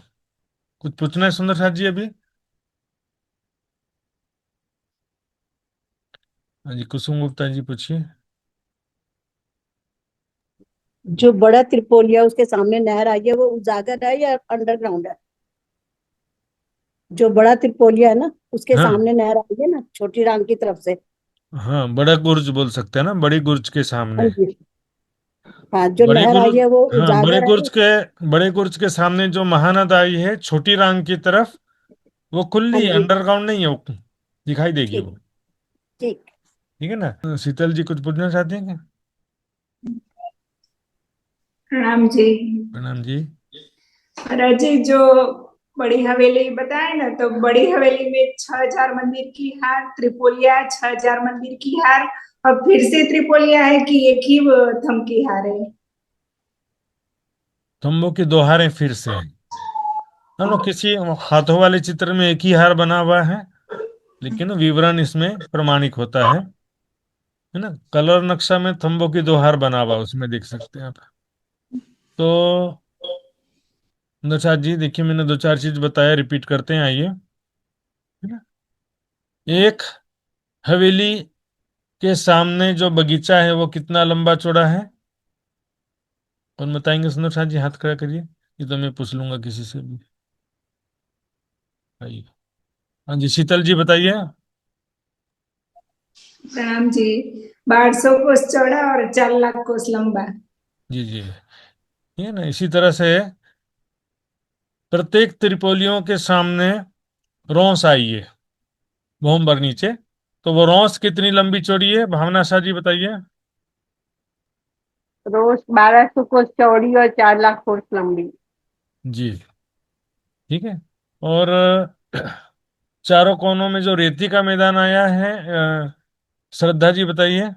S1: कुछ पूछना है सुंदर साथ जी अभी? हाँ जी, कुसुम गुप्ता जी पूछिए।
S7: जो बड़ा त्रिपोलिया उसके सामने नहर आई है वो उजागर है या अंडरग्राउंड है? जो बड़ा त्रिपोलिया है ना उसके
S1: हाँ
S7: सामने नहर आई है ना छोटी राम की तरफ से।
S1: हाँ, बड़ा गुर्ज बोल सकते हैं ना, बड़ी गुर्ज के
S7: हाँ
S1: सामने।
S7: जी। हाँ, जो
S1: बड़े
S7: नहर
S1: गुर्ज
S7: आई है वो
S1: हाँ,
S7: उजागर है।
S1: बड़े गुर्ज के सामने जो महानद आई है छोटी रांग की तरफ, वो
S7: हाँ
S1: खुली है,
S7: जी।
S1: अंडरग्राउंड नहीं है, वो दिखाई देगी
S7: ठीक।
S1: वो।
S7: ठीक।
S1: ठीक है ना। शीतल जी कुछ पूछना चाहते हैं क्या?
S8: प्रणाम जी।
S1: प्रणाम जी।
S8: महाराज जी, जो बड़ी हवेली बताए ना, तो बड़ी हवेली में 6,000 मंदिर की हार, त्रिपोलिया 6,000 मंदिर की हार, और फिर से त्रिपोलिया है कि एक ही वो थम की हार है?
S1: खम्भों की दोहारें फिर से हैं। हम लोग किसी हाथों वाले चित्र में एक ही हार बना हुआ है, लेकिन विवरण इसमें प्रमाणिक होता है ना। कलर नक्शा में थंबों की 2 हार बना हुआ, उसमें देख सकते हैं आप। तो नौशाद जी देखिए, मैंने 2-4 चीज बताया, रिपीट करते हैं, आइए। है ना। एक हवेली के सामने जो बगीचा है वो कितना लंबा चौड़ा है, कौन बताएंगे? सुंदर साहब जी हाथ खड़ा करिए, ये तो मैं पूछ लूंगा किसी से भी। आइए। हाँ जी, शीतल जी बताइए।
S8: प्रणाम जी। 1200 कोस चौड़ा और 4 लाख कोस लंबा।
S1: जी जी, ठीक है ना। इसी तरह से प्रत्येक त्रिपोलियों के सामने रोंस आई है, भूम पर नीचे, तो वो रोंस कितनी लंबी चौड़ी है, भावना शाह जी बताइए।
S7: रोज 1200 कोस चौड़ी और 4 लाख कोस लंबी।
S1: जी, ठीक है। और चारों कोनों में जो रेती का मैदान आया है, श्रद्धा जी बताइए,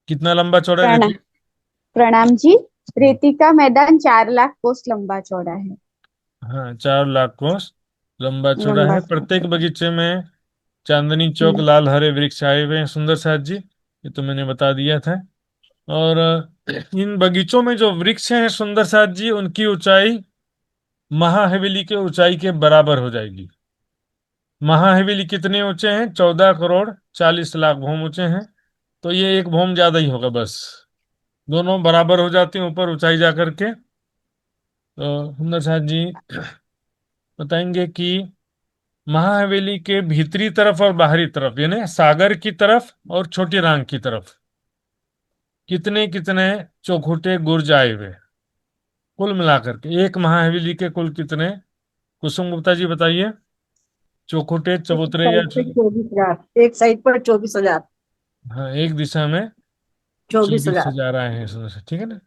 S1: कितना लंबा चौड़ा है
S4: प्रणाम।
S1: रेती?
S4: प्रणाम जी। रेती का मैदान 4 लाख कोस लंबा चौड़ा है।
S1: हाँ, 4 लाख कोस लंबा चौड़ा
S4: लंबा
S1: है।
S4: चौड़ा।
S1: प्रत्येक बगीचे में चांदनी चौक
S4: हम्म।
S1: लाल हरे वृक्ष आए हुए हैं। सुंदर साथ जी, ये तो मैंने बता दिया था। और इन बगीचों में जो वृक्ष हैं सुंदर साथ जी, उनकी ऊंचाई महाहवेली के ऊंचाई के बराबर हो जाएगी। महाहवेली कितने ऊंचे हैं? 14 करोड़ 40 लाख भौम ऊंचे हैं। तो ये एक भौम ज्यादा ही होगा बस, दोनों बराबर हो जाते हैं ऊपर ऊंचाई जा करके। तो सुंदर साथ जी बताएंगे कि महाहवेली के भीतरी तरफ और बाहरी तरफ, यानी सागर की तरफ और छोटी रांग की तरफ, कितने कितने चौखुटे गुर्ज आए हुए कुल मिलाकर के? एक महाहवेली के कुल कितने? कुसुम गुप्ता जी बताइए। चौखुटे चबूतरे या
S7: साइड पे 24,000, एक साइड पर 24,000।
S1: हाँ, एक दिशा में
S7: चौबीस
S1: चौबीस
S7: हजार
S1: हजार आए हैं इसमें ठीक है ना।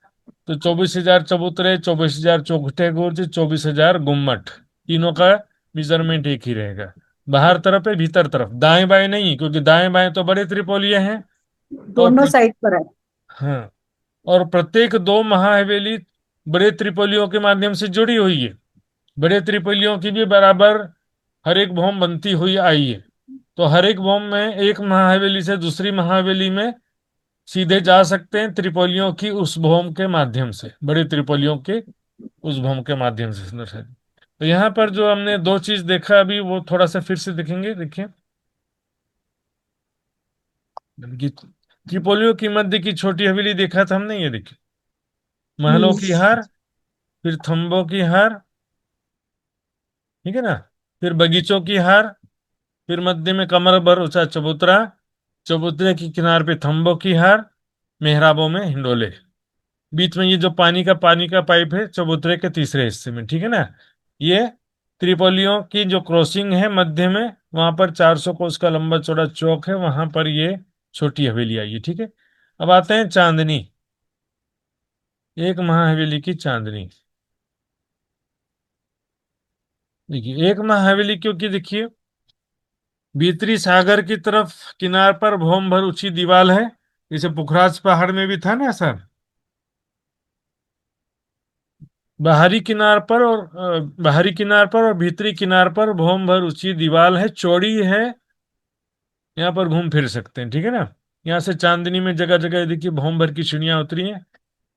S1: तो 24,000 चबूतरे, 24,000 चौखुटे गुर्ज, 24,000 गुम्मट, तीनों का मेजरमेंट एक ही रहेगा। बाहर तरफ है भीतर तरफ, दाएं बाएं नहीं, क्योंकि दाएं बाएं तो बड़े त्रिपोलिये हैं। और
S7: दोनों साइड पर है।
S1: हाँ, और प्रत्येक दो महाहवेली बड़े त्रिपोलियों के माध्यम से जुड़ी हुई है। बड़े त्रिपोलियों की भी बराबर हर एक भौम बनती हुई आई है। तो हर एक भौम में एक महाहवेली से दूसरी महाहवेली में सीधे जा सकते हैं त्रिपोलियों की उस भौम के माध्यम से, बड़े त्रिपोलियों के उस भौम के माध्यम से सुंदर साथ। तो यहाँ पर जो हमने दो चीज देखा अभी, वो थोड़ा सा फिर से देखेंगे। देखिए त्रिपोलियों की मध्य की छोटी हवेली देखा था हमने, ये देखिए महलों की हार, फिर थंबों की हार, ठीक है ना, फिर बगीचों की हार, फिर मध्य में कमर भर ऊंचा चबूतरा, चबूतरे की किनार पे थंबों की हार, मेहराबों में हिंडोले, बीच में ये जो पानी का पाइप है चबूतरे के तीसरे हिस्से में, ठीक है ना। ये त्रिपोलियों की जो क्रॉसिंग है मध्य में, वहां पर 400 कोस का लंबा चौड़ा चौक है, वहां पर ये छोटी हवेली आई है, ठीक है। अब आते हैं चांदनी, एक महाहवेली की चांदनी। देखिए एक महाहवेली क्योंकि देखिए भीतरी सागर की तरफ किनार पर भौम भर ऊंची दीवार है, जैसे पुखराज पहाड़ में भी था ना सर। बाहरी किनार पर और भीतरी किनार पर भौम भर ऊंची दीवार है, चौड़ी है, यहाँ पर घूम फिर सकते हैं, ठीक है ना। यहाँ से चांदनी में जगह जगह देखिए भौम भर की सीढ़ियां उतरी हैं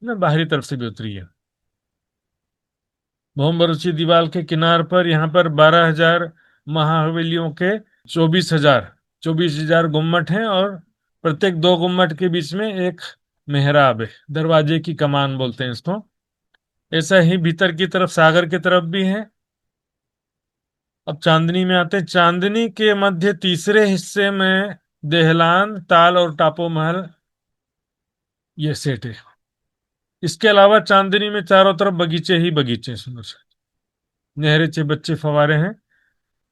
S1: ना, बाहरी तरफ से भी उतरी है। भौम भर ऊंची दीवार के किनार पर यहाँ पर 12,000 महाहवेलियों के 24,000 गुम्मट हैं, और प्रत्येक दो गुम्मट के बीच में एक मेहराब है, दरवाजे की कमान बोलते हैं इसको। ऐसा ही भीतर की तरफ सागर की तरफ भी है। अब चांदनी में आते हैं। चांदनी के मध्य तीसरे हिस्से में देहलान, ताल और टापू महल ये सेट है। इसके अलावा चांदनी में चारों तरफ बगीचे ही बगीचे हैं, सुंदर से नहरे चे बच्चे फवारे हैं।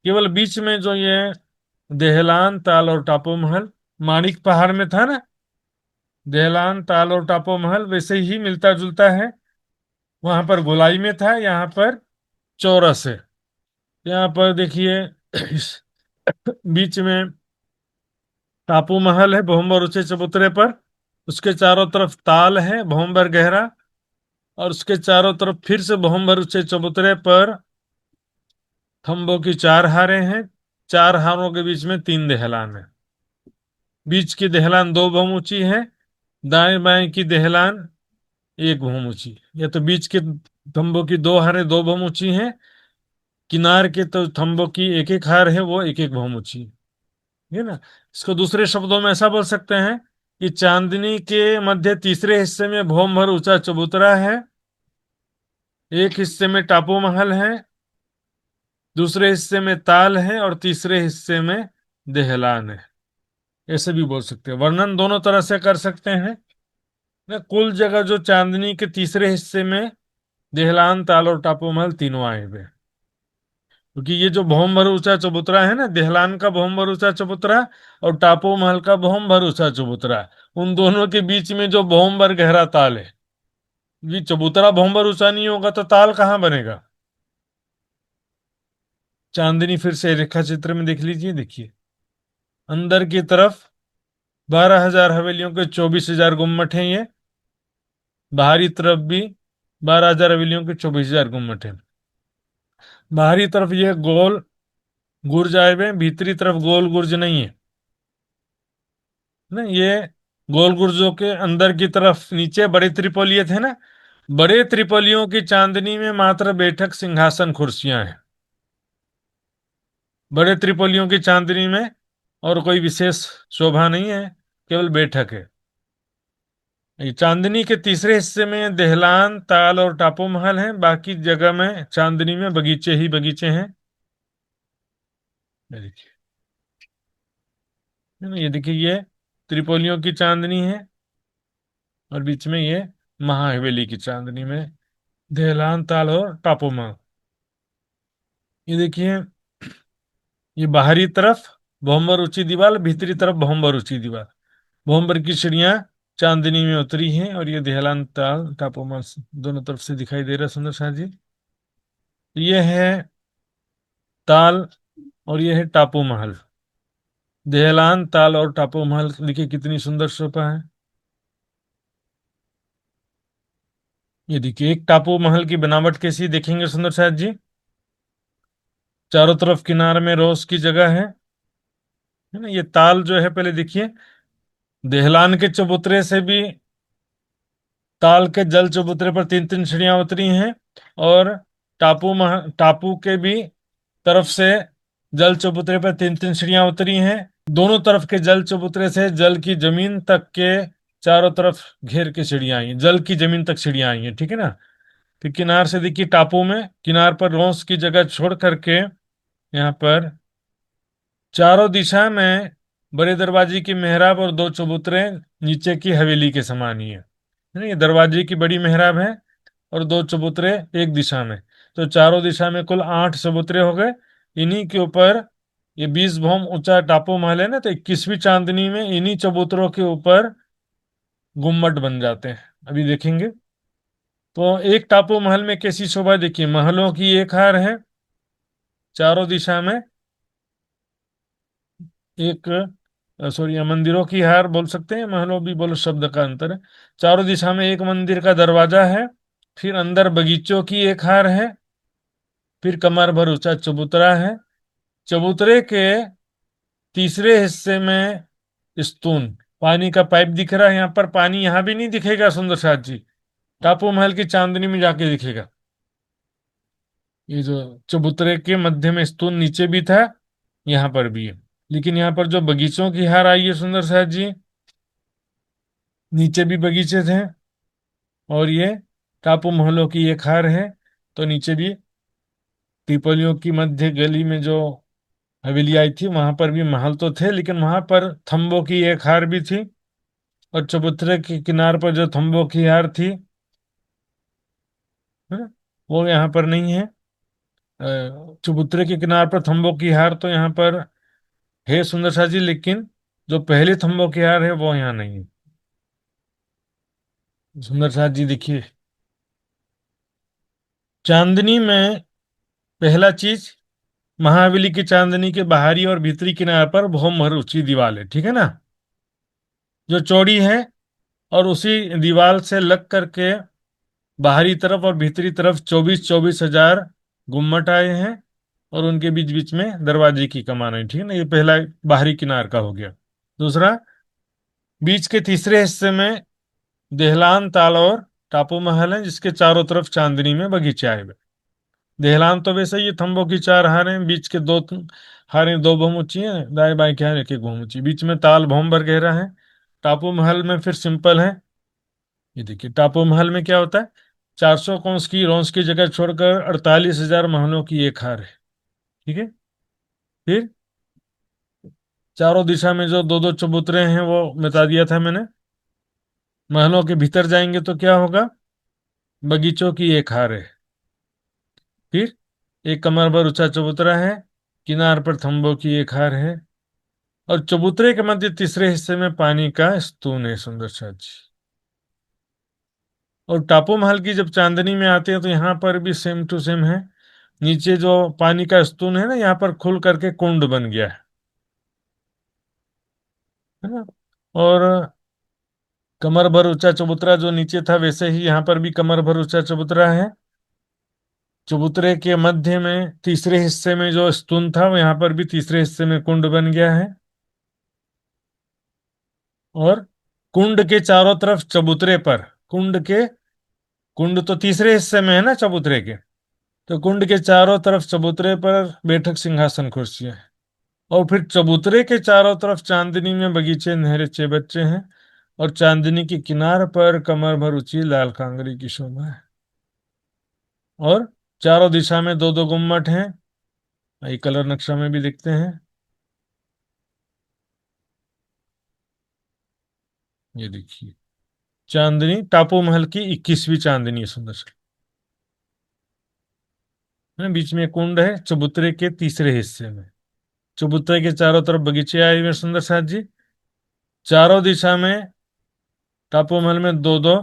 S1: केवल बीच में जो ये देहलान, ताल और टापू महल माणिक पहाड़ में था ना, देहलान, ताल और टापू महल वैसे ही मिलता जुलता है। वहां पर गोलाई में था, यहाँ पर चौरस है। यहाँ पर देखिए इस बीच में टापू महल है भौमर ऊंचे चबूतरे पर, उसके चारों तरफ ताल है भौमर गहरा, और उसके चारों तरफ फिर से भौमर ऊंचे चबूतरे पर खंभों की 4 हारें हैं। 4 हारों के बीच में 3 दहलान है। बीच की दहलान 2 भौम ऊंची है, दाएं बाएं की दहलान 1 भौम ऊंची। या तो बीच के खंभों की 2 हारें 2 भौम ऊंची हैं, किनार के तो खंभों की एक एक हार है, वो एक एक भौम ऊंची है ना। इसको दूसरे शब्दों में ऐसा बोल सकते हैं कि चांदनी के मध्य तीसरे हिस्से में भौम भर ऊंचा चबूतरा है, एक हिस्से में टापू महल है, दूसरे हिस्से में ताल है, और तीसरे हिस्से में देहलान है। ऐसे भी बोल सकते हैं, वर्णन दोनों तरह से कर सकते हैं ना। कुल जगह जो चांदनी के तीसरे हिस्से में देहलान, ताल और टापू महल तीनों आए हुए हैं। क्योंकि ये जो भौम भर ऊंचा चबूतरा है ना, देहलान का भौम भर ऊंचा चबूतरा और टापू महल का भौम भर ऊंचा चबूतरा, उन दोनों के बीच में जो भौम भर गहरा ताल है, ये चबूतरा भौम भर ऊंचा नहीं होगा तो ताल कहाँ बनेगा। चांदनी फिर से रेखा चित्र में देख लीजिए। देखिए अंदर की तरफ 12,000 हवेलियों के 24,000 गुम्मट हैं ये, बाहरी तरफ भी 12,000 हवेलियों के 24,000 गुम्मट हैं। बाहरी तरफ ये गोल गुर्ज आए हुए हैं, भीतरी तरफ गोल गुर्ज नहीं है ना। ये गोल गुर्जों के अंदर की तरफ नीचे बड़े त्रिपोलिये थे ना, बड़े त्रिपोलियों की चांदनी में मात्र बैठक सिंहासन कुर्सियां हैं। बड़े त्रिपोलियों की चांदनी में और कोई विशेष शोभा नहीं है, केवल बैठक है। ये चांदनी के तीसरे हिस्से में दहलान, ताल और टापू महल हैं। बाकी जगह में चांदनी में बगीचे ही बगीचे हैं। ये देखिए, है ना, ये देखिए, ये त्रिपोलियों की चांदनी है और बीच में ये महाहवेली की चांदनी में दहलान, ताल और टापू महल। ये देखिए, ये बाहरी तरफ भोंबर ऊंची दीवार, भीतरी तरफ भोंबर ऊंची दीवार। भोंबर की सीढ़ियां चांदनी में उतरी हैं और ये दहलान, ताल, टापू महल दोनों तरफ से दिखाई दे रहा है सुंदर शाह जी। ये है ताल और ये है टापू महल। दहलान, ताल और टापू महल देखिए कितनी सुंदर शोभा है। ये देखिए, एक टापू महल की बनावट कैसी देखेंगे सुंदर शाह जी। चारों तरफ किनारे में रोज की जगह है ना। ये ताल जो है, पहले देखिए, दहलान के चबूतरे से भी ताल के जल चबूतरे पर तीन तीन सीढ़ियां उतरी हैं और टापू के भी तरफ से जल चबूतरे पर तीन तीन सीढ़ियां उतरी हैं। दोनों तरफ के जल चबूतरे से जल की जमीन तक के चारों तरफ घेर के सीढ़ियां आई हैं, जल की जमीन तक सीढ़ियां आई हैं, ठीक है ना। फिर किनार से देखिए, टापू में किनार पर रोंस की जगह छोड़ करके यहाँ पर चारों दिशा में बड़े दरवाजे की मेहराब और दो चबूतरे नीचे की हवेली के समान ही है ना। ये दरवाजे की बड़ी मेहराब है और दो चबूतरे एक दिशा में, तो चारों दिशा में कुल 8 चबूतरे हो गए। इन्हीं के ऊपर ये 20 भौम ऊंचा टापू महल है ना, तो 21वीं चांदनी में इन्हीं चबूतरों के ऊपर गुम्मट बन जाते हैं, अभी देखेंगे। तो एक टापू महल में कैसी शोभा देखिए, महलों की एक हार है चारों दिशा में, एक सॉरी, मंदिरों की हार बोल सकते हैं, महलों भी बोलो, शब्द का अंतर है। चारों दिशा में एक मंदिर का दरवाजा है, फिर अंदर बगीचों की एक हार है, फिर कमर भर ऊंचा चबूतरा है। चबूतरे के तीसरे हिस्से में स्तून, पानी का पाइप दिख रहा है। यहाँ पर पानी यहाँ भी नहीं दिखेगा सुंदर साथ जी, टापू महल की चांदनी में जाके दिखेगा। ये जो चबूतरे के मध्य में स्तून नीचे भी था, यहाँ पर भी है। लेकिन यहाँ पर जो बगीचों की हार आई है सुंदर साथ जी, नीचे भी बगीचे थे और ये टापू महलों की एक हार है, तो नीचे भी पीपलियों की मध्य गली में जो हवेली आई थी वहां पर भी महल तो थे, लेकिन वहां पर थंबों की एक हार भी थी। और चबूतरे के किनार पर जो थंबों की हार थी, है ना, वो यहाँ पर नहीं है। चबूतरे के किनार पर थंबों की हार तो यहाँ पर है सुंदर सा जी, लेकिन जो पहले थंबों की हार है वो यहाँ नहीं है। सुंदर सा जी देखिए, चांदनी में पहला चीज, महाबली की चांदनी के बाहरी और भीतरी किनारे पर भौमहर ऊंची दीवार है, ठीक है ना, जो चौड़ी है। और उसी दीवार से लग करके बाहरी तरफ और भीतरी तरफ 24,000 गुम्मट आए हैं और उनके बीच बीच में दरवाजे की कमान है, ठीक है ना। ये पहला बाहरी किनार का हो गया। दूसरा, बीच के तीसरे हिस्से में देहलान, ताल और टापू महल है, जिसके चारों तरफ चांदनी में बगीचे आए हुए। देहलान तो वैसे ही थंबों की 4 हारें, बीच के 2 हारें 2 भौम ऊंची हैं, दाएं बाएं के हार एक एक भौम ऊंची, बीच में ताल भौम भर गहरा है। टापू महल में फिर सिंपल है। ये देखिए, टापू महल में क्या होता है, 400 कौंस की रोंस की जगह छोड़कर 48,000 महलों की एक हार है, ठीक है। फिर चारों दिशा में जो दो दो चबूतरे हैं वो बता दिया था मैंने। महलों के भीतर जाएंगे तो क्या होगा, बगीचों की एक हार है। फिर एक कमर भर ऊंचा चबूतरा है, किनार पर थंबों की एक हार है और चबूतरे के मध्य तीसरे हिस्से में पानी का स्तून है सुंदर सा जी। और टापू महल की जब चांदनी में आते हैं तो यहाँ पर भी सेम टू सेम है। नीचे जो पानी का स्तून है ना, यहाँ पर खुल करके कुंड बन गया है ना। और कमर भर ऊंचा चबूतरा जो नीचे था, वैसे ही यहाँ पर भी कमर भर ऊंचा चबूतरा है। चबूतरे के मध्य में तीसरे हिस्से में जो स्तून था, वो यहाँ पर भी तीसरे हिस्से में कुंड बन गया है। और कुंड के चारों तरफ चबूतरे पर, कुंड तो तीसरे हिस्से में है ना चबूतरे के, तो कुंड के चारों तरफ चबूतरे पर बैठक सिंहासन कुर्सियां हैं। और फिर चबूतरे के चारों तरफ चांदनी में बगीचे नहरे चेबच्चे हैं, और चांदनी के किनार पर कमर भर ऊंची लाल कांगरी की शोभा है। और चारों दिशा में दो दो गुम्मट हैं। ये कलर नक्शा में भी दिखते हैं। ये देखिए, चांदनी टापू महल की 21वीं चांदनी है, सुंदर सी है। बीच में कुंड है चबूतरे के तीसरे हिस्से में। चबूतरे के चारों तरफ बगीचे आए हुए हैं, सुंदर साथ जी। चारों दिशा में टापू महल में दो दो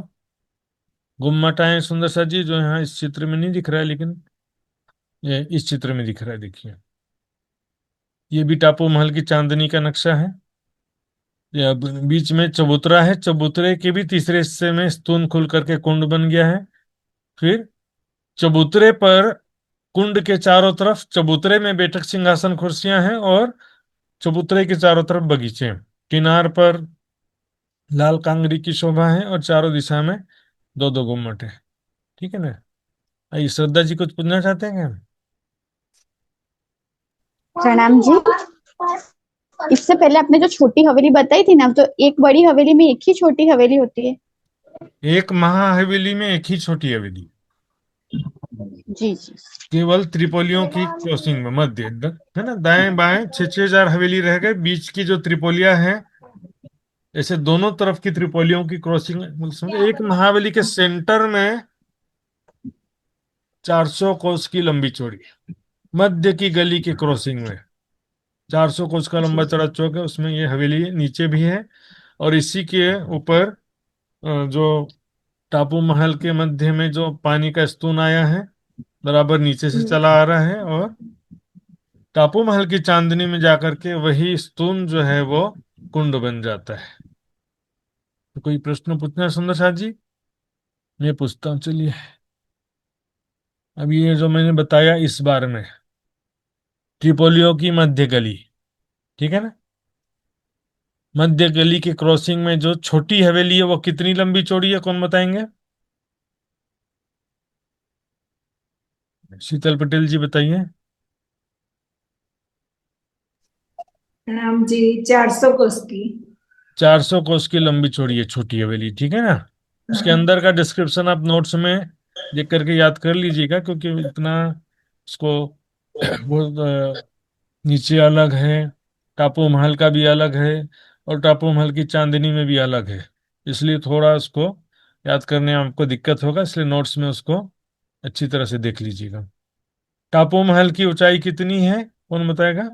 S1: गुम्मट आए हैं, सुंदर साथ जी, जो यहाँ इस चित्र में नहीं दिख रहा है, लेकिन ये इस चित्र में दिख रहा है, देखिए। ये भी टापू महल की चांदनी का नक्शा है। ये बीच में चबूतरा है, चबूतरे के भी तीसरे हिस्से में स्तून खुल करके कुंड बन गया है। फिर चबूतरे पर, कुंड के चारों तरफ चबूतरे में बैठक सिंहासन कुर्सियां हैं, और चबूतरे के चारों तरफ बगीचे हैं। किनार पर लाल कांगरी की शोभा है, और चारों दिशा में दो दो गुम्मट है। ठीक है ना। आइए, श्रद्धा जी कुछ पूछना चाहते हैं क्या?
S4: प्रणाम जी। इससे पहले आपने जो छोटी हवेली बताई थी ना, तो एक बड़ी हवेली में एक ही छोटी हवेली होती है?
S1: एक महाहवेली में एक ही छोटी हवेली,
S4: जी जी।
S1: केवल त्रिपोलियों की क्रॉसिंग में मध्य है ना। दाएं बाएं 6,000 हवेली रह गए, बीच की जो त्रिपोलिया है, ऐसे दोनों तरफ की त्रिपोलियों की क्रॉसिंग, मतलब समझे एक महाबली के सेंटर में 400 कोस की लंबी चौड़ी, मध्य की गली की क्रॉसिंग में 400 कोस का लंबा चौड़ा चौक है, उसमें ये हवेली नीचे भी है। और इसी के ऊपर जो टापू महल के मध्य में जो पानी का स्तून आया है, बराबर नीचे से चला आ रहा है, और टापू महल की चांदनी में जाकर के वही स्तून जो है वो कुंड बन जाता है। तो कोई प्रश्न पूछना है सुंदर साथ जी? मैं पूछता हूँ, चलिए। अब ये जो मैंने बताया इस बार में, त्रिपोलियो की मध्य गली, ठीक है ना। मध्य गली के क्रॉसिंग में जो छोटी हवेली है वो कितनी लंबी चौड़ी है, कौन बताएंगे? शीतल पटेल जी बताइए।
S8: प्रणाम जी, 400 कोस की।
S1: 400 कोस की लंबी चौड़ी है छोटी हवेली, ठीक है ना। उसके अंदर का डिस्क्रिप्शन आप नोट्स में देख करके याद कर लीजिएगा, क्योंकि इतना उसको वो नीचे अलग है, टापू महल का भी अलग है, और टापू महल की चांदनी में भी अलग है, इसलिए थोड़ा उसको याद करने में आपको दिक्कत होगा, इसलिए नोट्स में उसको अच्छी तरह से देख लीजिएगा। टापू महल की ऊंचाई कितनी है, कौन बताएगा?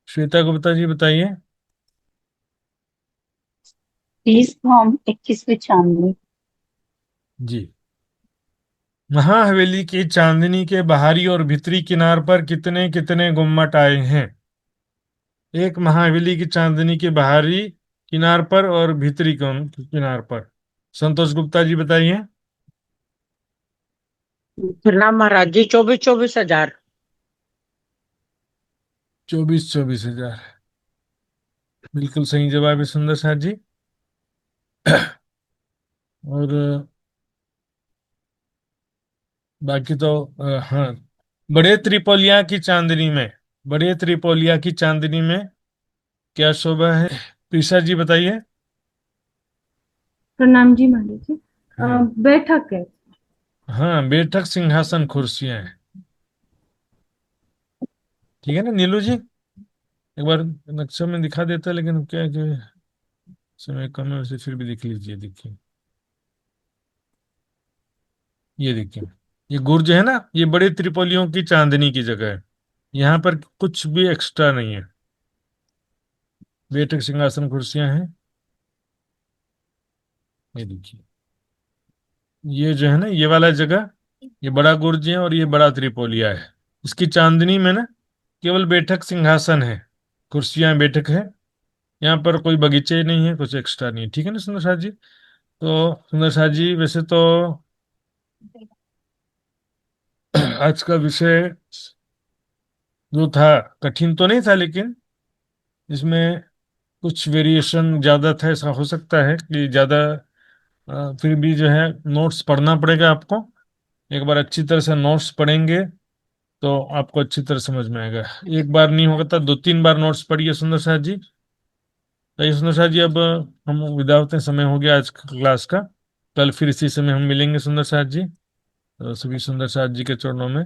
S1: श्वेता गुप्ता जी बताइए।
S2: 21वीं चांदनी।
S1: जी। महाहवेली की चांदनी के बाहरी और भीतरी किनार पर कितने कितने गुम्मट आए हैं? एक महाहवेली की चांदनी के बाहरी किनार पर और भीतरी किनार पर, संतोष गुप्ता जी बताइए।
S6: प्रणाम महाराज जी, 24,000।
S1: 24,000 बिल्कुल सही जवाब है, सुंदर साथ जी। और बाकी तो हाँ, बड़े त्रिपोलिया की चांदनी में, बड़े त्रिपोलिया की चांदनी में क्या शोभा है? प्रीशा जी बताइए।
S2: प्रणाम जी महाराज जी।
S1: हाँ,
S2: बैठक है।
S1: हाँ, बैठक सिंहासन कुर्सियां हैं। ठीक है ना नीलू जी, एक बार नक्शे में दिखा देता, लेकिन क्या है कि समय कम है, वैसे फिर भी देख लीजिए। देखिए, ये देखिए, ये गुर्ज है ना, ये बड़े त्रिपोलियों की चांदनी की जगह है। यहाँ पर कुछ भी एक्स्ट्रा नहीं है, बैठक सिंहासन कुर्सियां हैं। ये देखिए, ये जो है ना, ये वाला जगह, ये बड़ा गुर्ज है और ये बड़ा त्रिपोलिया है। इसकी चांदनी में ना केवल बैठक सिंहासन है, कुर्सियां बैठक है। यहाँ पर कोई बगीचे नहीं है, कुछ एक्स्ट्रा नहीं है। ठीक है ना सुंदर साथ जी? तो सुंदर साथ जी, वैसे तो आज का विषय जो था कठिन तो नहीं था, लेकिन इसमें कुछ वेरिएशन ज्यादा था, ऐसा हो सकता है कि ज्यादा, फिर भी जो है नोट्स पढ़ना पड़ेगा आपको। एक बार अच्छी तरह से नोट्स पढ़ेंगे तो आपको अच्छी तरह समझ में आएगा। एक बार नहीं होगा तो 2-3 बार नोट्स पढ़िए सुंदर साथ जी। तो ये सुंदर साथ जी, अब हम विदा होते हैं, समय हो गया आज क्लास का। कल फिर इसी समय हम मिलेंगे सुंदर साथ जी। तो सभी सुंदर साथ जी के चरणों में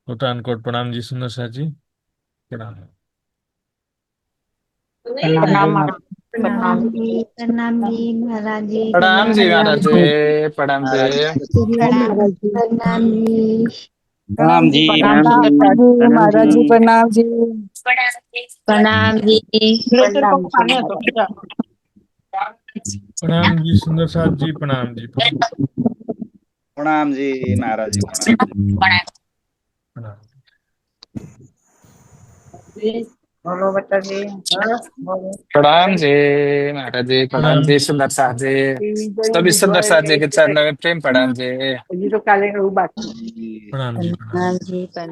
S1: कोटान कोट प्रणाम जी। सुंदर साथ जी प्रणाम।
S6: प्रणाम
S5: प्रणाम जी, प्रणाम जी महाराज जी,
S9: प्रणाम जी महाराज जी, प्रणाम जी।
S3: महाराज
S5: प्रणाम जी।
S3: प्रणाम जी।
S6: प्रणाम जी
S3: महाराज जी।
S9: प्रणाम जी।
S5: प्रणाम जी।
S6: प्रणाम जी।
S1: प्रणाम जी सुंदर साथ जी, प्रणाम जी,
S3: प्रणाम जी महाराज जी।
S1: प्रणाम।
S6: बोलो बेटा जी।
S9: प्रणाम जी महाराज जी, प्रणाम जी सुंदर साथ जी। सभी सुंदर साथ जी के चरणों में प्रेम प्रणाम जी।
S7: હજી તો કાલે એવું બાકી
S1: प्रणाम जी, प्रणाम।
S5: प्रणाम जी, प्रणाम।